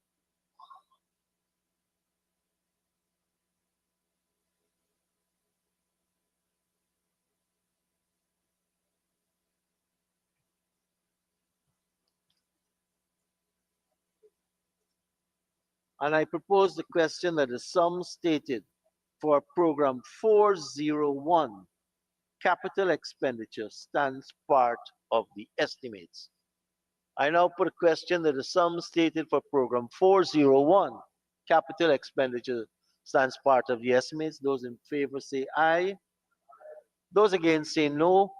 B: And I propose the question that the sum stated for program 401, capital expenditure, stands part of the estimates. I now put a question that the sum stated for program 401, capital expenditure, stands part of the estimates. Those in favor say aye. Those against say no.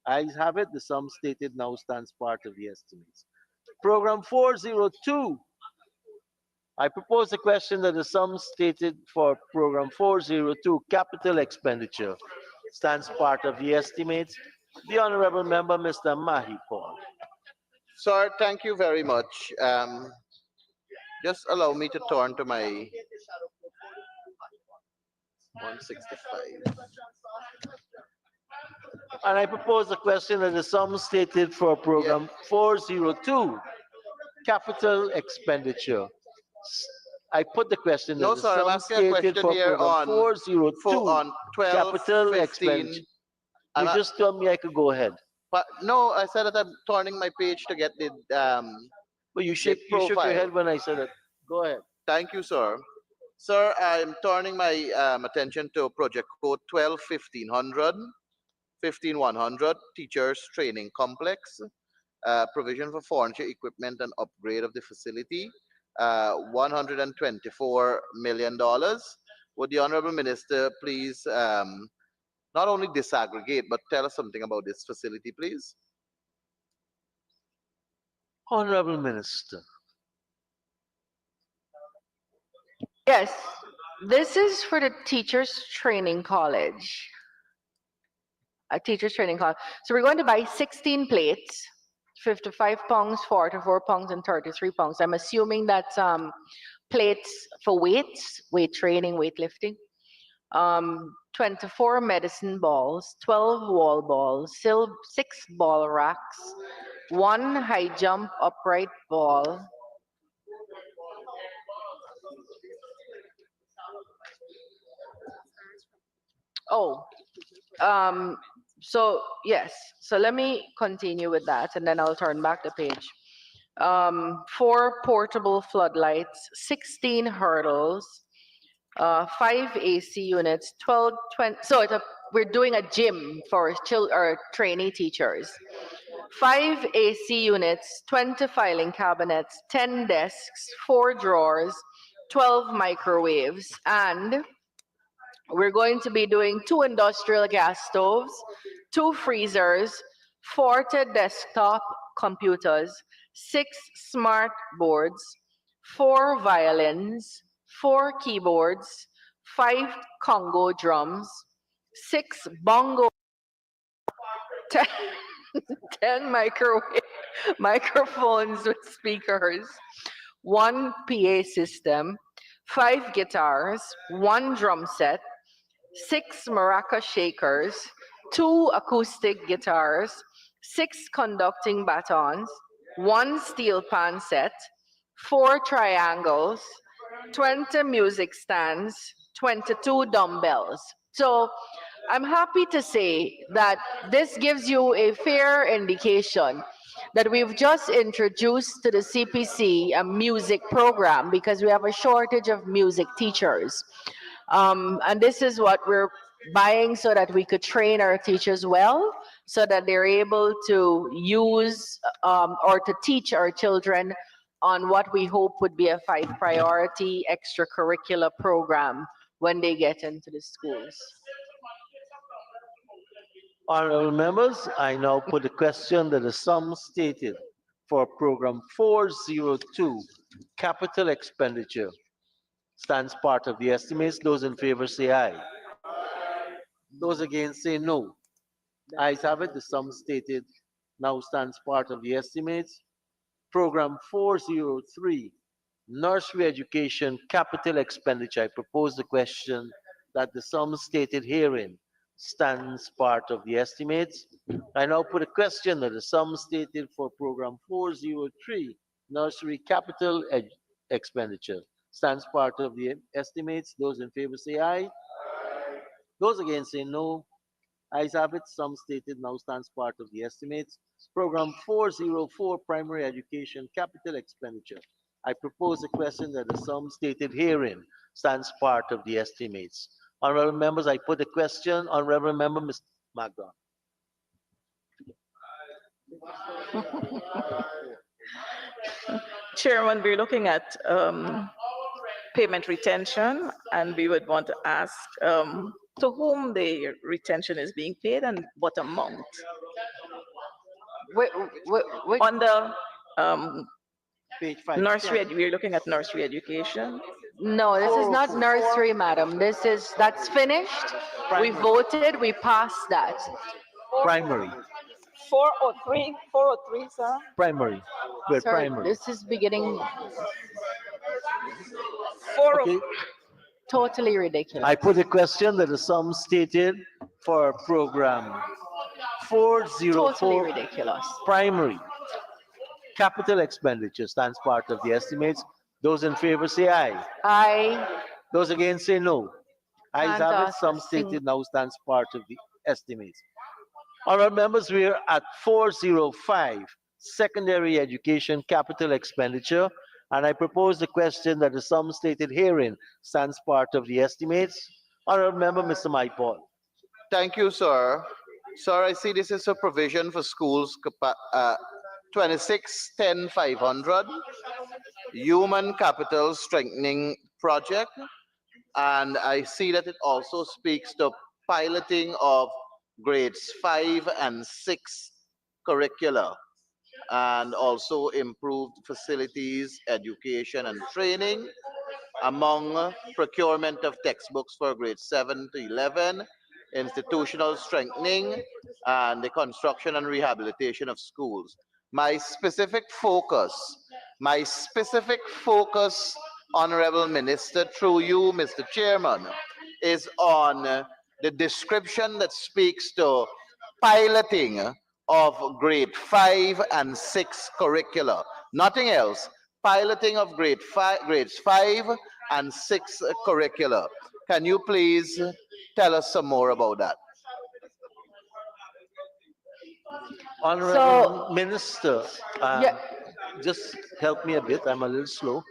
B: Ayes have it. The sum stated now stands part of the estimates. Program 402. I propose the question that the sum stated for program 402, capital expenditure, stands part of the estimates. The honorable member, Mr. Mahi Paul.
D: Sir, thank you very much. Just allow me to turn to my 165.
B: And I propose the question that the sum stated for program 402, capital expenditure. I put the question that
D: No,
B: the
D: sir, I'm
B: sum
D: asking a
B: stated
D: question
B: for
D: here
B: program
D: on
B: 402,
D: on 12,
B: capital
D: 15.
B: expenditure. You
D: And
B: just told me I could go ahead.
D: but no, I said that I'm turning my page to get
B: But you
D: the
B: shook your head
D: profile.
B: when I said it. Go ahead.
D: Thank you, sir. Sir, I'm turning my attention to project code 12 1500 Teachers Training Complex, provision for furniture, equipment, and upgrade of the facility, $124 million. Would the Honorable Minister please not only disaggregate, but tell us something about this facility, please?
B: Honorable Minister.
A: Yes, this is for the Teachers Training College. A teachers training college. So we're going to buy 16 plates, 55 pounds, 44 pounds, and 33 pounds. I'm assuming that's plates for weights, weight training, weightlifting. 24 medicine balls, 12 wall balls, 6 ball racks, 1 high jump upright ball. Oh, so yes, so let me continue with that and then I'll turn back the page. 4 portable floodlights, 16 hurdles, 5 AC units, 12, 20. So we're doing a gym for or trainee teachers. 5 AC units, 20 filing cabinets, 10 desks, 4 drawers, 12 microwaves, and we're going to be doing 2 industrial gas stoves, 2 freezers, 40 desktop computers, 6 smart boards, 4 violins, 4 keyboards, 5 Congo drums, 6 bongo, 10, 10 microphones with speakers, 1 PA system, 5 guitars, 1 drum set, 6 maraca shakers, 2 acoustic guitars, 6 conducting batons, 1 steel pan set, 4 triangles, 20 music stands, 22 dumbbells. So I'm happy to say that this gives you a fair indication that we've just introduced to the CPC a music program because we have a shortage of music teachers. And this is what we're buying so that we could train our teachers well, so that they're able to use or to teach our children on what we hope would be a 5 priority extracurricular program when they get into the schools.
B: Honorable members, I now put the question that the sum stated for program 402, capital expenditure, stands part of the estimates. Those in favor say aye. Those against say no. Ayes have it. The sum stated now stands part of the estimates. Program 403, nursery education capital expenditure. I propose the question that the sum stated herein stands part of the estimates. I now put a question that the sum stated for program 403, nursery capital expenditure, stands part of the estimates. Those in favor say aye. Those against say no. Ayes have it. Sum stated now stands part of the estimates. Program 404, primary education capital expenditure, I propose a question that the sum stated herein stands part of the estimates. Honorable members, I put a question. Honorable member, Mr. Magdon.
C: Chairman, we're looking at payment retention, and we would want to ask to whom the retention is being paid and what amount.
A: Which,
C: On the
B: Page 5.
C: nursery, we're looking at nursery education.
A: no, this is not nursery, madam. That's finished. We
B: Primary.
A: voted, we passed that.
B: Primary.
C: 403, sir.
B: Primary. We're
A: Sir,
B: primary.
A: this is beginning
C: 4,
B: Okay.
A: totally ridiculous.
B: I put a question that the sum stated for program
A: Totally
B: 404
A: ridiculous.
B: primary. Capital expenditure stands part of the estimates. Those in favor say aye.
A: I
B: Those against say no. Ayes
A: Can't
B: have it.
A: ask
B: Sum
A: a
B: stated now stands part of the estimates. Honorable members, we are at 405, secondary education capital expenditure, and I propose the question that the sum stated herein stands part of the estimates. Honorable member, Mr. Maipol.
D: Thank you, sir. Sir, I see this is a provision for schools 26-10-500, Human Capital Strengthening Project, and I see that it also speaks to piloting of grades 5 and 6 curricula, and also improved facilities, education, and training, among procurement of textbooks for grades 7 to 11, institutional strengthening, and the construction and rehabilitation of schools. My specific focus, Honorable Minister, through you, Mr. Chairman, is on the description that speaks to piloting of grade 5 and 6 curricula. Nothing else. Piloting of grades 5 and 6 curricula. Can you please tell us some more about that?
B: Honorable Minister,
A: yeah,
B: just help me a bit. I'm a little slow.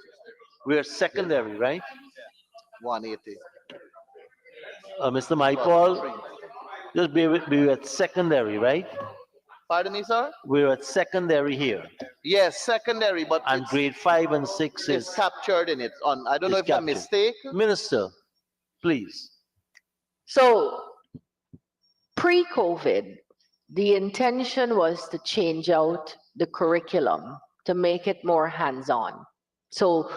B: We're secondary, right?
D: 180.
B: Mr. Maipol, just be with me at secondary, right?
D: Pardon me, sir?
B: We're at secondary here,
D: Yes, secondary, but
B: and grade 5 and 6
D: it's
B: is
D: captured in it. I don't know
B: is
D: if it's a
B: captured.
D: mistake.
B: Minister, please.
A: so pre-COVID, the intention was to change out the curriculum to make it more hands-on. So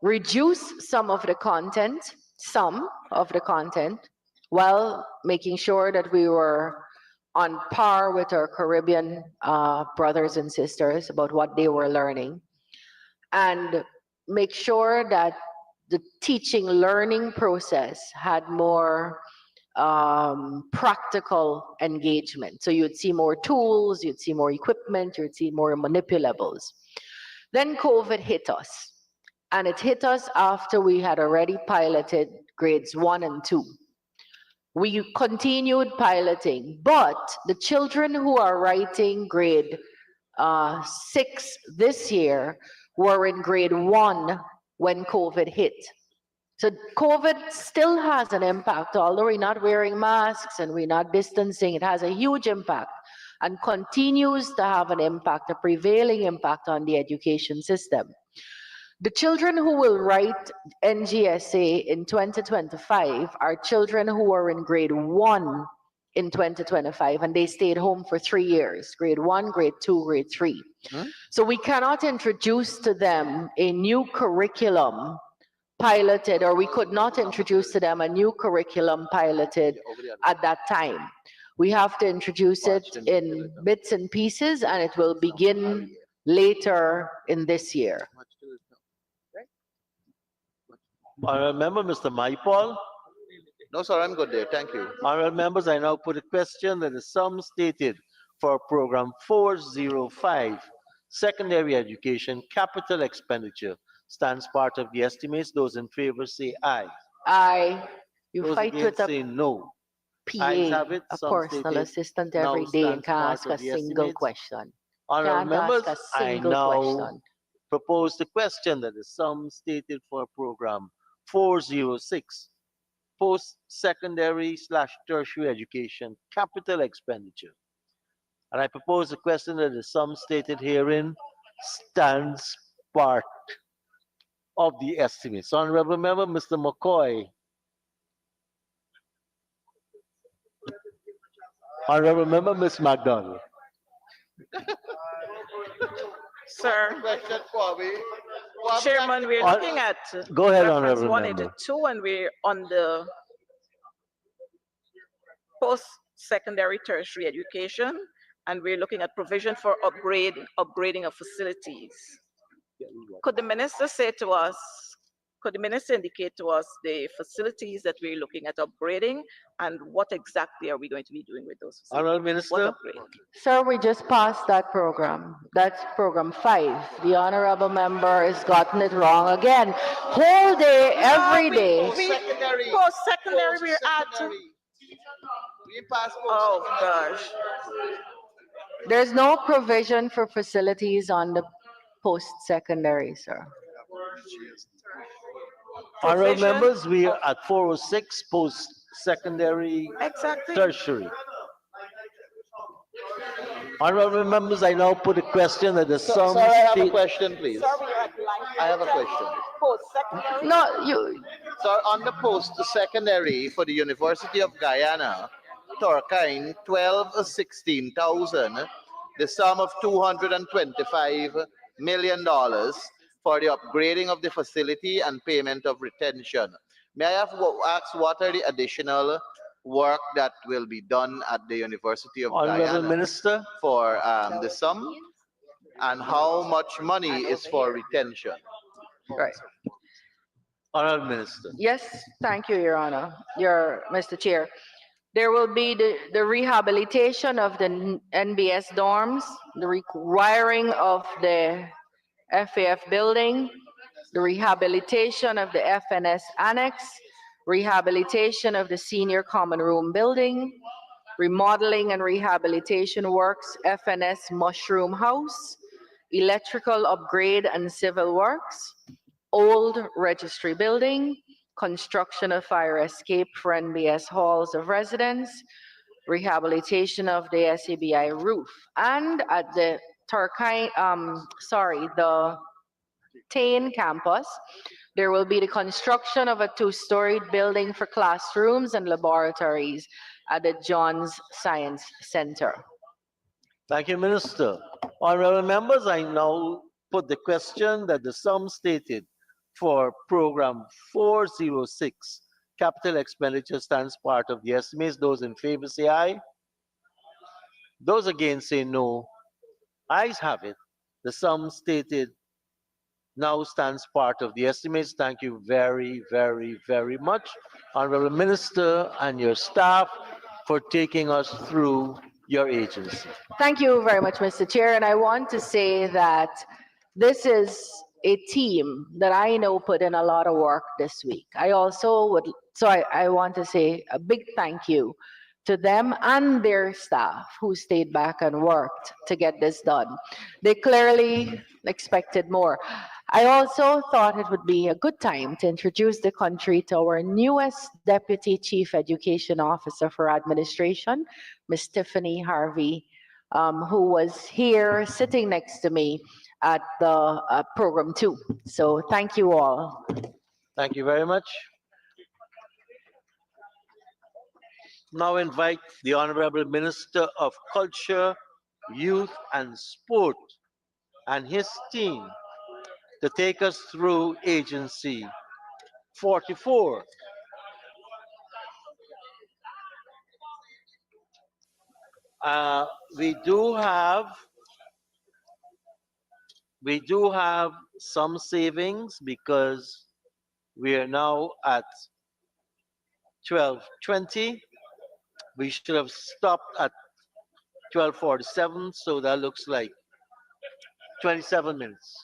A: reduce some of the content, while making sure that we were on par with our Caribbean brothers and sisters about what they were learning, and make sure that the teaching learning process had more practical engagement. So you'd see more tools, you'd see more equipment, you'd see more manipulables. Then COVID hit us, and it hit us after we had already piloted grades 1 and 2. We continued piloting, but the children who are writing grade 6 this year were in grade 1 when COVID hit. So COVID still has an impact, although we're not wearing masks and we're not distancing, it has a huge impact and continues to have an impact, a prevailing impact on the education system. The children who will write NGSA in 2025 are children who are in grade 1 in 2025, and they stayed home for 3 years, grade 1, grade 2, grade 3. So we cannot introduce to them a new curriculum piloted, or we could not introduce to them a new curriculum piloted at that time. We have to introduce it in bits and pieces, and it will begin later in this year.
B: Remember, Mr. Maipol.
D: No, sir, I'm good there. Thank you.
B: Honorable members, I now put a question that the sum stated for program 405, secondary education capital expenditure, stands part of the estimates. Those in favor say aye.
A: Aye. You
B: Those
A: fight
B: against
A: with
B: say
A: a
B: no.
A: PA,
B: Ayes have it.
A: a
B: Sum
A: personal
B: stated
A: assistant
B: now
A: every day, and
B: stands
A: can
B: part
A: ask
B: of
A: a
B: the
A: single
B: estimates.
A: question.
B: Honorable
A: Can't
B: members,
A: ask a
B: I
A: single
B: now
A: question.
B: propose the question that the sum stated for program 406, post-secondary slash tertiary education capital expenditure. And I propose the question that the sum stated herein stands part of the estimates. Honorable Member, Mr. McCoy. Honorable Member, Ms. MacDonald.
C: Sir,
D: Question, Kwame. Kwame,
C: Chairman, we're
B: Hon-
C: looking at
B: Go ahead,
C: reference
B: Honorable Member.
C: 182, and we're on the post-secondary tertiary education, and we're looking at provision for upgrading of facilities. Could the minister say to us, could the minister indicate to us the facilities that we're looking at upgrading, and what exactly are we going to be doing with those facilities?
B: Honorable
C: What
B: Minister.
C: upgrade?
A: Sir, we just passed that program. That's program 5. The honorable member has gotten it wrong again. Whole day, every day.
D: Post-secondary.
C: Post-secondary, we're at,
D: Post-secondary. We passed
C: oh
D: post-secondary.
C: gosh.
A: There's no provision for facilities on the post-secondary, sir.
B: Honorable
C: Provision
B: members, we are at 406 post-secondary
C: Exactly.
B: tertiary. Honorable members, I now put a question that the sum
D: Sir, I have a
B: state-
D: question, please.
C: Sir, we are at line
D: I have a question.
C: Post-secondary.
A: No, you,
D: So on the post-secondary for the University of Guyana, Turkine, 16,000, the sum of $225 million for the upgrading of the facility and payment of retention. May I have ask what are the additional work that will be done at the University of
B: Honorable
D: Guyana
B: Minister.
D: for the sum, and how much money is for retention?
A: right.
B: Honorable Minister.
A: Yes, thank you, Your Honor, Mr. Chair. There will be the rehabilitation of the NBS dorms, the rewiring of the FAF building, the rehabilitation of the FNS annex, rehabilitation of the senior common room building, remodeling and rehabilitation works, FNS mushroom house, electrical upgrade and civil works, old registry building, construction of fire escape for NBS halls of residence, rehabilitation of the SABI roof, and at the the Tain campus, there will be the construction of a 2-storied building for classrooms and laboratories at the Johns Science Center.
B: Thank you, Minister. Honorable members, I now put the question that the sum stated for program 406, capital expenditure, stands part of the estimates. Those in favor say aye. Those against say no. Ayes have it. The sum stated now stands part of the estimates. Thank you very, very, very much, Honorable Minister and your staff, for taking us through your agency.
A: Thank you very much, Mr. Chair. And I want to say that this is a team that I know put in a lot of work this week. I want to say a big thank you to them and their staff who stayed back and worked to get this done. They clearly expected more. I also thought it would be a good time to introduce the country to our newest Deputy Chief Education Officer for Administration, Ms. Tiffany Harvey, who was here sitting next to me at the program 2. So thank you all.
B: Thank you very much. Now invite the Honorable Minister of Culture, Youth and Sport and his team to take us through Agency 44. We do have some savings because we are now at 12:20. We should have stopped at 12:47, so that looks like 27 minutes.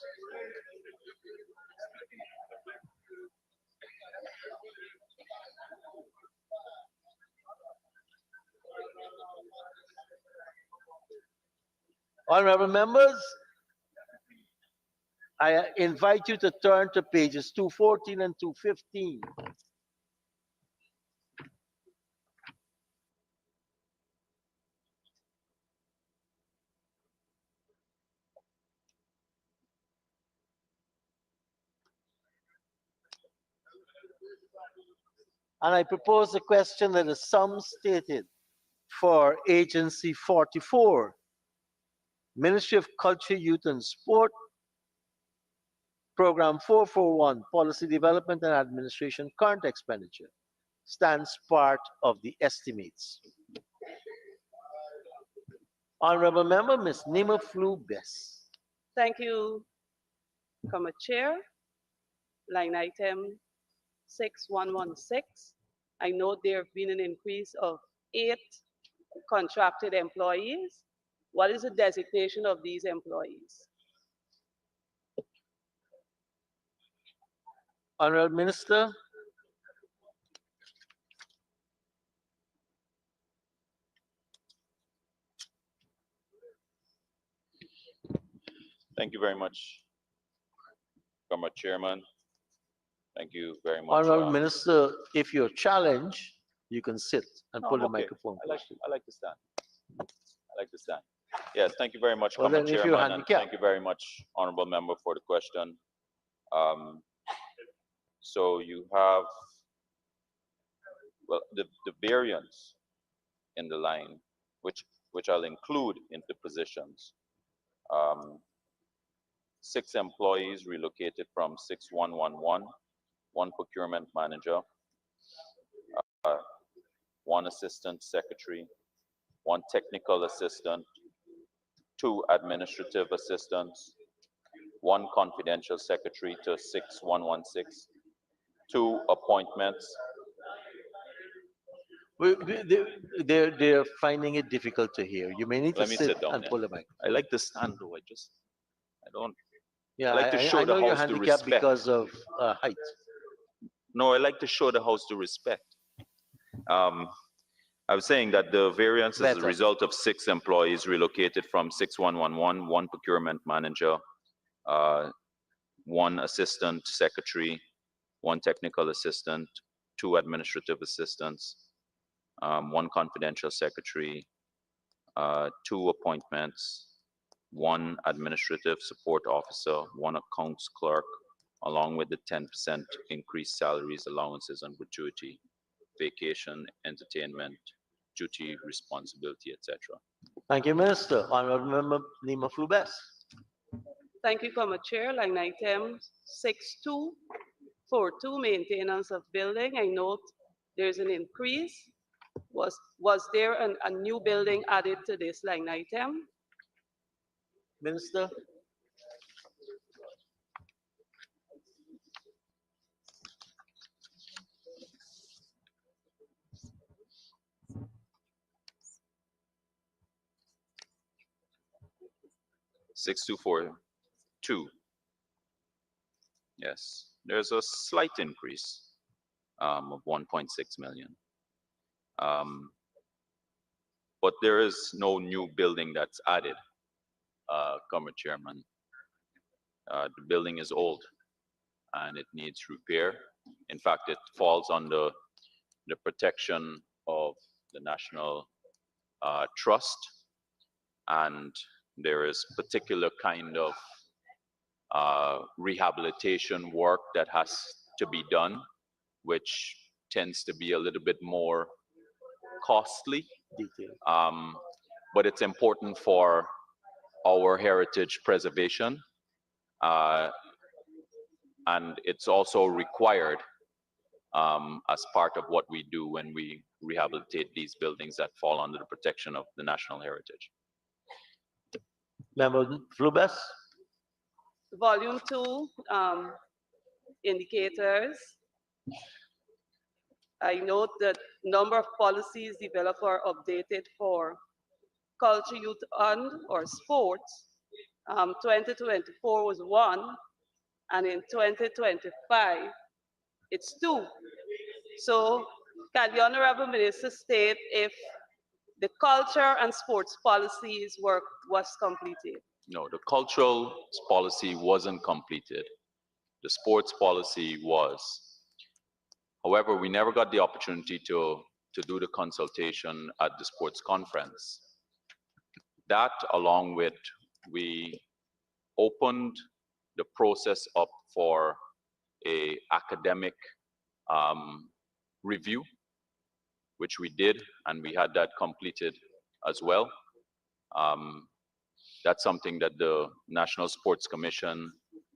B: Honorable members, I invite you to turn to pages 214 and 215. And I propose a question that is sum stated for Agency 44, Ministry of Culture, Youth and Sport, Program 441, Policy Development and Administration, current expenditure, stands part of the estimates. Honorable Member, Ms. Nima Flu Bess.
I: Thank you, Chair. Line item 6116. I note there have been an increase of 8 contracted employees. What is the designation of these employees?
B: Honorable Minister.
J: Thank you very much, Comrade Chairman. Thank you very much.
B: Honorable Minister, if you're challenged, you can sit and
J: No,
B: pull the
J: I'm okay.
B: microphone.
J: I like to stand. I like to stand. Yes, thank you very much,
B: Well,
J: Comrade
B: then if you're
J: Chairman, and
B: handicapped.
J: thank you very much, Honorable Member, for the question. So you have, well, the variance in the line, which I'll include into positions. 6 employees relocated from 6111, 1 procurement manager, 1 assistant secretary, 1 technical assistant, 2 administrative assistants, 1 confidential secretary to 6116, 2 appointments.
B: They're finding it difficult to hear. You may need to
J: Let me sit down
B: and
J: then.
B: pull the mic.
J: I like to stand though. I don't.
B: Yeah,
J: I like to show
B: I
J: the
B: know you're
J: house the
B: handicapped
J: respect.
B: because of height.
J: No, I like to show the house the respect. I was saying that the variance is a
B: Better.
J: result of 6 employees relocated from 6111, 1 procurement manager, 1 assistant secretary, 1 technical assistant, 2 administrative assistants, 1 confidential secretary, 2 appointments, 1 administrative support officer, 1 accounts clerk, along with the 10% increased salaries, allowances, and gratuity, vacation, entertainment, duty, responsibility, etc.
B: Thank you, Minister. Honorable Member Nima Flu Bess.
I: Thank you, Chair. Line item 6242, maintenance of building. I note there's an increase. Was there a new building added to this line item?
B: Minister.
J: $6,242. Yes, there's a slight increase of 1.6 million. But there is no new building that's added, Comrade Chairman. The building is old and it needs repair. In fact, it falls under the protection of the National Trust, and there is particular kind of rehabilitation work that has to be done, which tends to be a little bit more costly. But it's important for our heritage preservation, and it's also required as part of what we do when we rehabilitate these buildings that fall under the protection of the national heritage.
B: Member Flu Bess.
I: Volume 2 indicators. I note that number of policies developed or updated for culture, youth, and or sports. 2024 was 1, and in 2025 it's 2. So can the Honorable Minister state if the culture and sports policies work was completed?
J: No, the cultural policy wasn't completed. The sports policy was. However, we never got the opportunity to do the consultation at the sports conference. That, along with we opened the process up for a academic review, which we did, and we had that completed as well. That's something that the National Sports Commission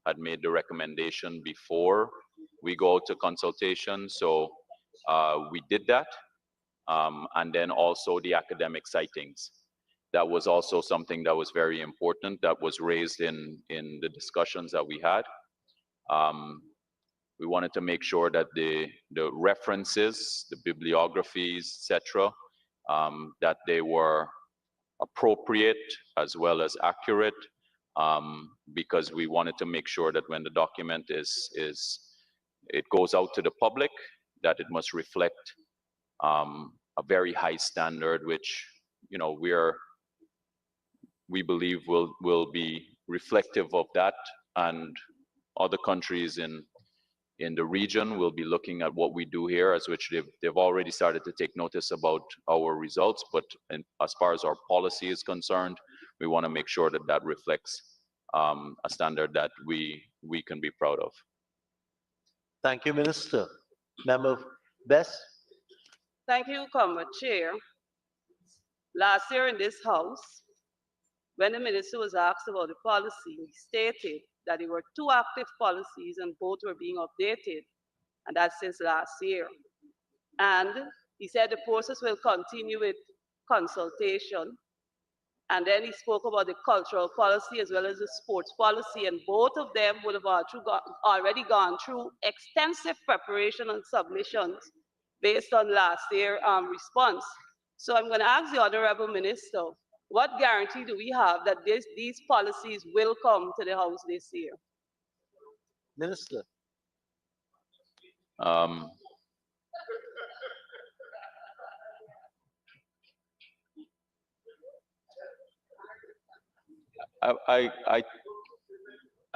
J: had made the recommendation before we go to consultation. So we did that. And then also the academic sightings. That was also something that was very important, that was raised in the discussions that we had. We wanted to make sure that the references, the bibliographies, etc., that they were appropriate as well as accurate, because we wanted to make sure that when the document it goes out to the public, that it must reflect a very high standard, which we believe will be reflective of that, and other countries in the region will be looking at what we do here, as which they've already started to take notice about our results. But as far as our policy is concerned, we want to make sure that that reflects a standard that we can be proud of.
B: Thank you, Minister. Member Bess?
I: Thank you, Comrade Chair. Last year in this House, when the minister was asked about the policy, he stated that there were two active policies and both were being updated, and that's since last year. And he said the process will continue with consultation. And then he spoke about the cultural policy as well as the sports policy, and both of them would have already gone through extensive preparation and submissions based on last year's response. So I'm going to ask the Honorable Minister, what guarantee do we have that these policies will come to the House this year?
B: Minister.
J: I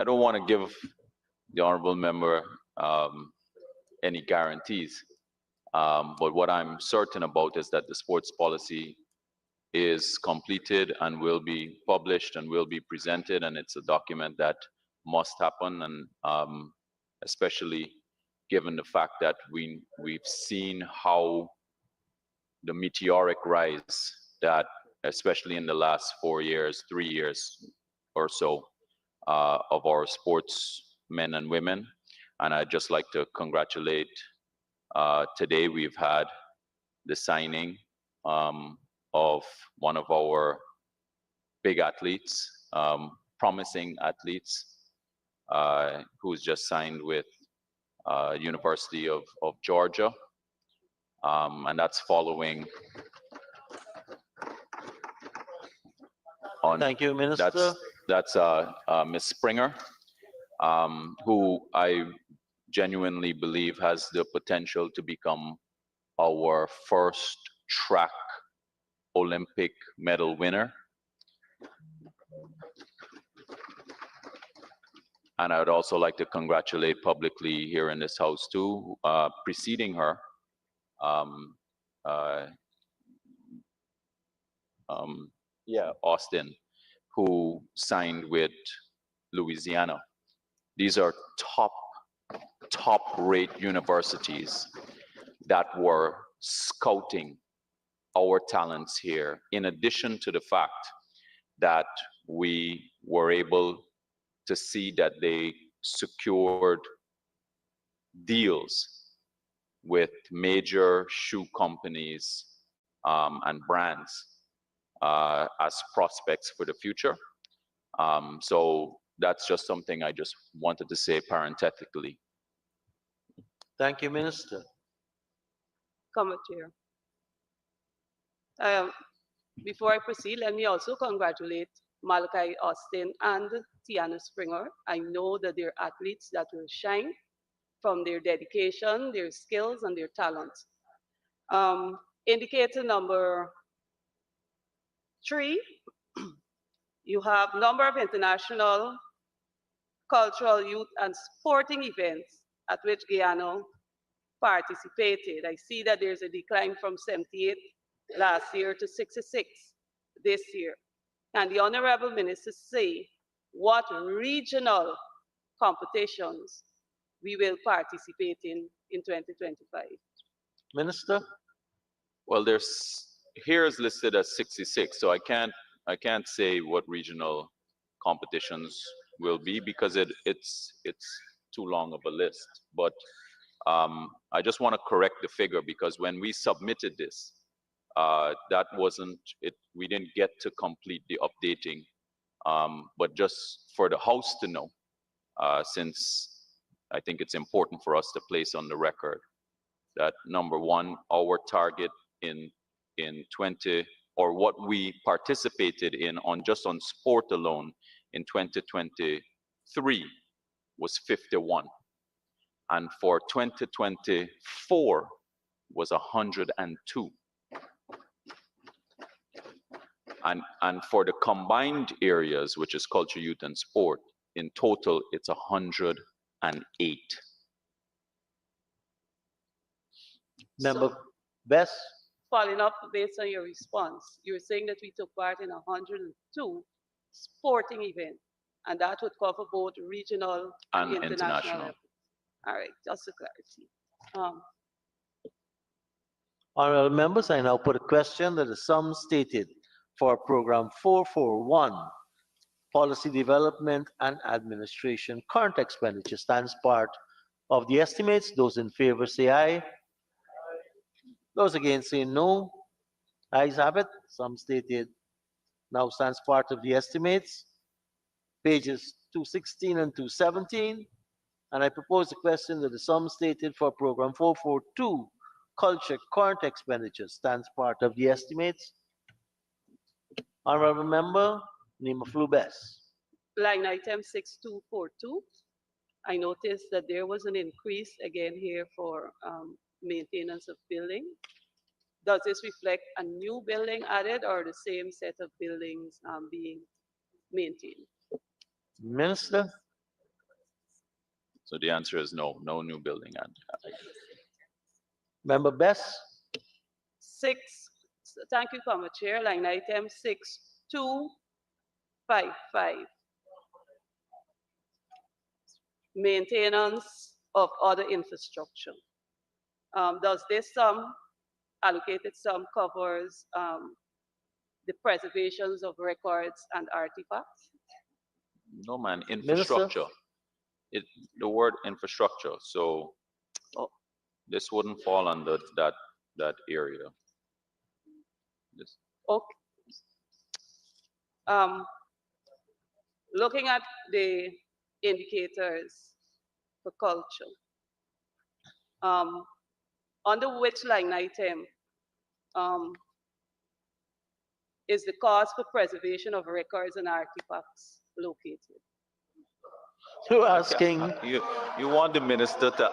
J: don't want to give the honorable member any guarantees, but what I'm certain about is that the sports policy is completed and will be published and will be presented, and it's a document that must happen, and especially given the fact that we've seen how the meteoric rise that, especially in the last 4 years, 3 years or so, of our sports men and women. And I'd just like to congratulate, today we've had the signing of one of our big athletes, promising athletes, who's just signed with University of Georgia. And that's following on.
B: Thank you, Minister.
J: That's Ms. Springer, who I genuinely believe has the potential to become our first track Olympic medal winner. And I would also like to congratulate publicly here in this House too, preceding her, Austin, who signed with Louisiana. These are top-rate universities that were scouting our talents here, in addition to the fact that we were able to see that they secured deals with major shoe companies and brands as prospects for the future. So that's just something I just wanted to say parenthetically.
B: Thank you, Minister.
I: Comrade Chair. Before I proceed, let me also congratulate Malachi Austin and Tiana Springer. I know that they're athletes that will shine from their dedication, their skills, and their talents. Indicator number 3 You have number of international, cultural, youth, and sporting events at which Guyana participated. I see that there's a decline from 78 last year to 66 this year. Can the Honorable Minister say what regional competitions we will participate in 2025?
B: Minister?
J: Well, here is listed as 66, so I can't say what regional competitions will be because it's too long of a list. But I just want to correct the figure because when we submitted this, that wasn't it. We didn't get to complete the updating, but just for the House to know, since I think it's important for us to place on the record that number one, our target in 20 or what we participated in on just on sport alone in 2023 was 51, and for 2024 was 102. And for the combined areas, which is culture, youth, and sport, in total, it's 108.
B: Member
I: So,
B: Best?
I: following up based on your response, you were saying that we took part in 102 sporting events, and that would cover both regional and
J: And
I: international
J: international.
I: levels. All right, just for clarity.
B: Honorable members, I now put a question that the sum stated for program 441, policy development and administration, current expenditure stands part of the estimates. Those in favor say aye. Those against say no. Ayes have it. Sum stated now stands part of the estimates. Pages 216 and 217. And I propose the question that the sum stated for program 442, culture current expenditure stands part of the estimates. Honorable member, Nima Flubes.
I: Line item 6242, I noticed that there was an increase again here for maintenance of building. Does this reflect a new building added or the same set of buildings being maintained?
B: Minister?
J: So the answer is no new building.
B: Member Best?
I: Thank you, Comma Chair. Line item 6255. Maintenance of other infrastructure. Does this sum, allocated sum, covers the preservations of records and artifacts?
J: No, man, infrastructure. The word infrastructure. So this wouldn't fall under that area.
I: Okay. Looking at the indicators for culture, under which line item is the cost for preservation of records and artifacts located?
B: You're asking.
J: You want the minister to.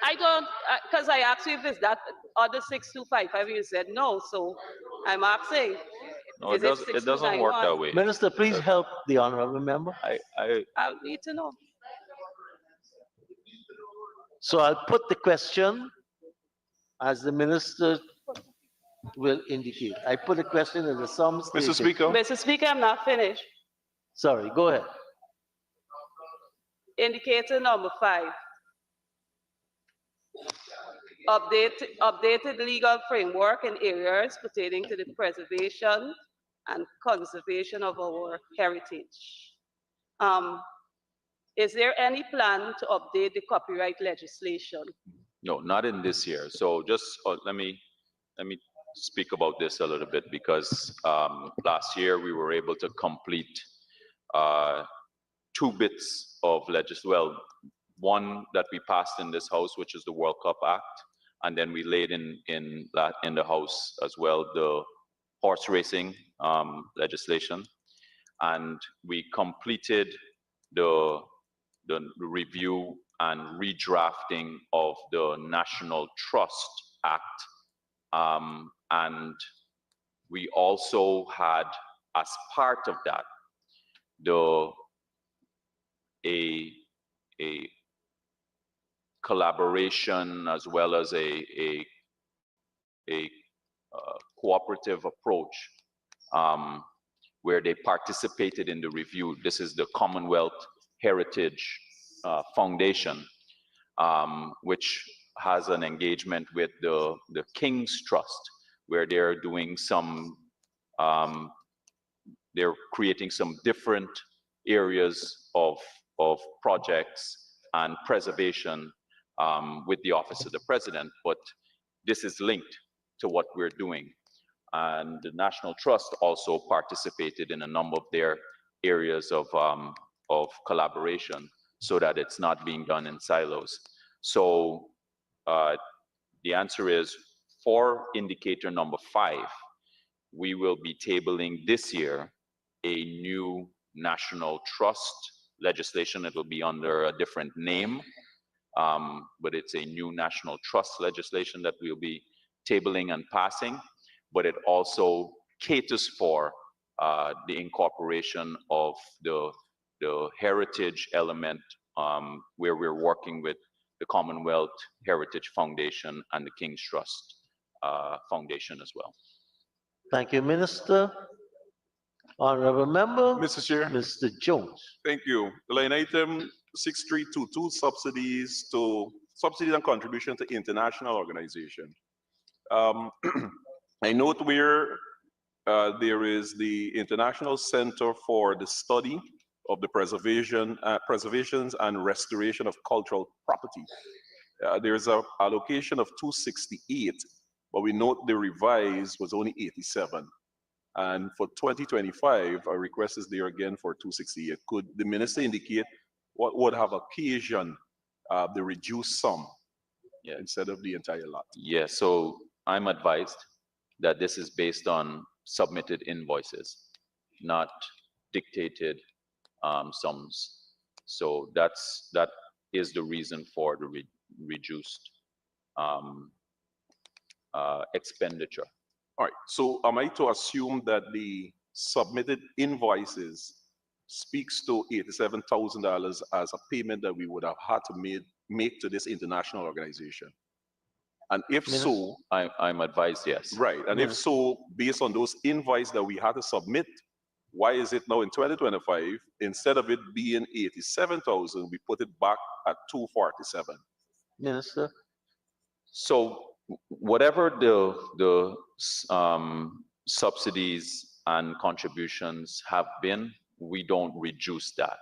I: I don't, because I asked you if it's that other 6255, you said no, so I'm asking.
J: No, it doesn't work that way.
B: Minister, please help the honorable member.
I: I'll need to know.
B: So I'll put the question as the minister will indicate. I put a question as the sum stated.
J: Mr. Speaker.
I: Mr. Speaker, I'm not finished.
B: Sorry, go ahead.
I: Indicator number 5. Updated legal framework in areas pertaining to the preservation and conservation of our heritage. Is there any plan to update the copyright legislation?
J: No, not in this year. So just let me speak about this a little bit because last year we were able to complete 2 bits of legislation. Well, one that we passed in this House, which is the World Cup Act, and then we laid in the House as well the horse racing legislation, and we completed the review and redrafting of the National Trust Act, and we also had as part of that, the a collaboration as well as a cooperative approach where they participated in the review. This is the Commonwealth Heritage Foundation, which has an engagement with the King's Trust, where they're doing some, they're creating some different areas of projects and preservation with the Office of the President, but this is linked to what we're doing. And the National Trust also participated in a number of their areas of collaboration so that it's not being done in silos. So the answer is for indicator number 5, we will be tabling this year a new national trust legislation. It will be under a different name, but it's a new national trust legislation that we'll be tabling and passing, but it also caters for the incorporation of the heritage element, where we're working with the Commonwealth Heritage Foundation and the King's Trust Foundation as well.
B: Thank you, Minister. Honorable Member,
K: Mr. Chair.
B: Mr. Jones.
K: Thank you. Line item 6322, subsidies and contribution to international organization. I note where there is the International Center for the Study of the Preservations and Restoration of Cultural Property. There's an allocation of 268, but we note the revised was only 87. And for 2025, our request is there again for 268. Could the minister indicate what would have occasioned the reduced sum instead of the entire lot?
J: Yeah, so I'm advised that this is based on submitted invoices, not dictated sums. So that is the reason for the reduced expenditure.
K: All right, so am I to assume that the submitted invoices speaks to $87,000 as a payment that we would have had to make to this international organization? And if so,
J: I'm advised yes.
K: Right, and if so, based on those invoices that we had to submit, why is it now in 2025, instead of it being 87,000, we put it back at 247?
B: Minister.
J: So whatever the subsidies and contributions have been, we don't reduce that.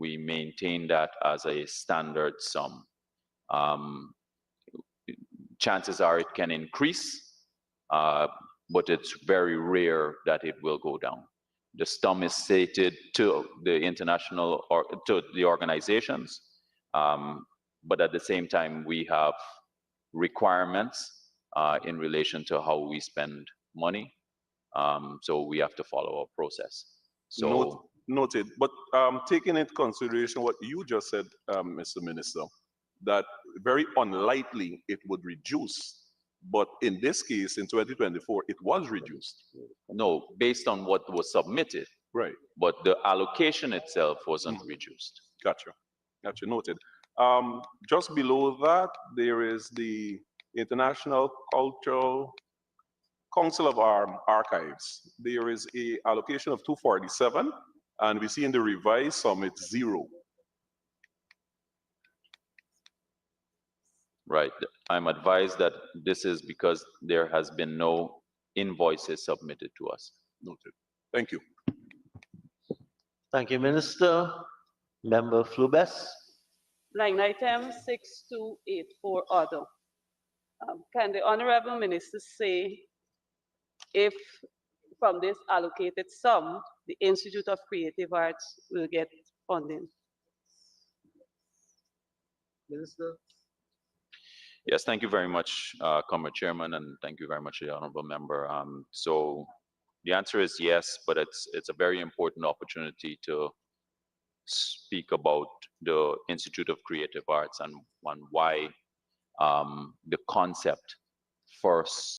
J: We maintain that as a standard sum. Chances are it can increase, but it's very rare that it will go down. The sum is stated to the international or to the organizations, but at the same time we have requirements in relation to how we spend money, so we have to follow a process. So
K: noted, but taking into consideration what you just said, Mr. Minister, that very unlikely it would reduce, but in this case, in 2024, it was reduced.
J: No, based on what was submitted.
K: Right.
J: But the allocation itself wasn't reduced.
K: Gotcha, noted. Just below that, there is the International Cultural Council of Archives. There is a allocation of 247, and we see in the revised sum it's 0.
J: Right. I'm advised that this is because there has been no invoices submitted to us.
K: Noted. Thank you.
B: Thank you, Minister. Member Flubes.
I: Line item 6284, order. Can the Honorable Minister say if from this allocated sum, the Institute of Creative Arts will get funding?
B: Minister.
J: Yes, thank you very much, Comrade Chairman, and thank you very much, the Honorable Member. So the answer is yes, but it's a very important opportunity to speak about the Institute of Creative Arts and why the concept first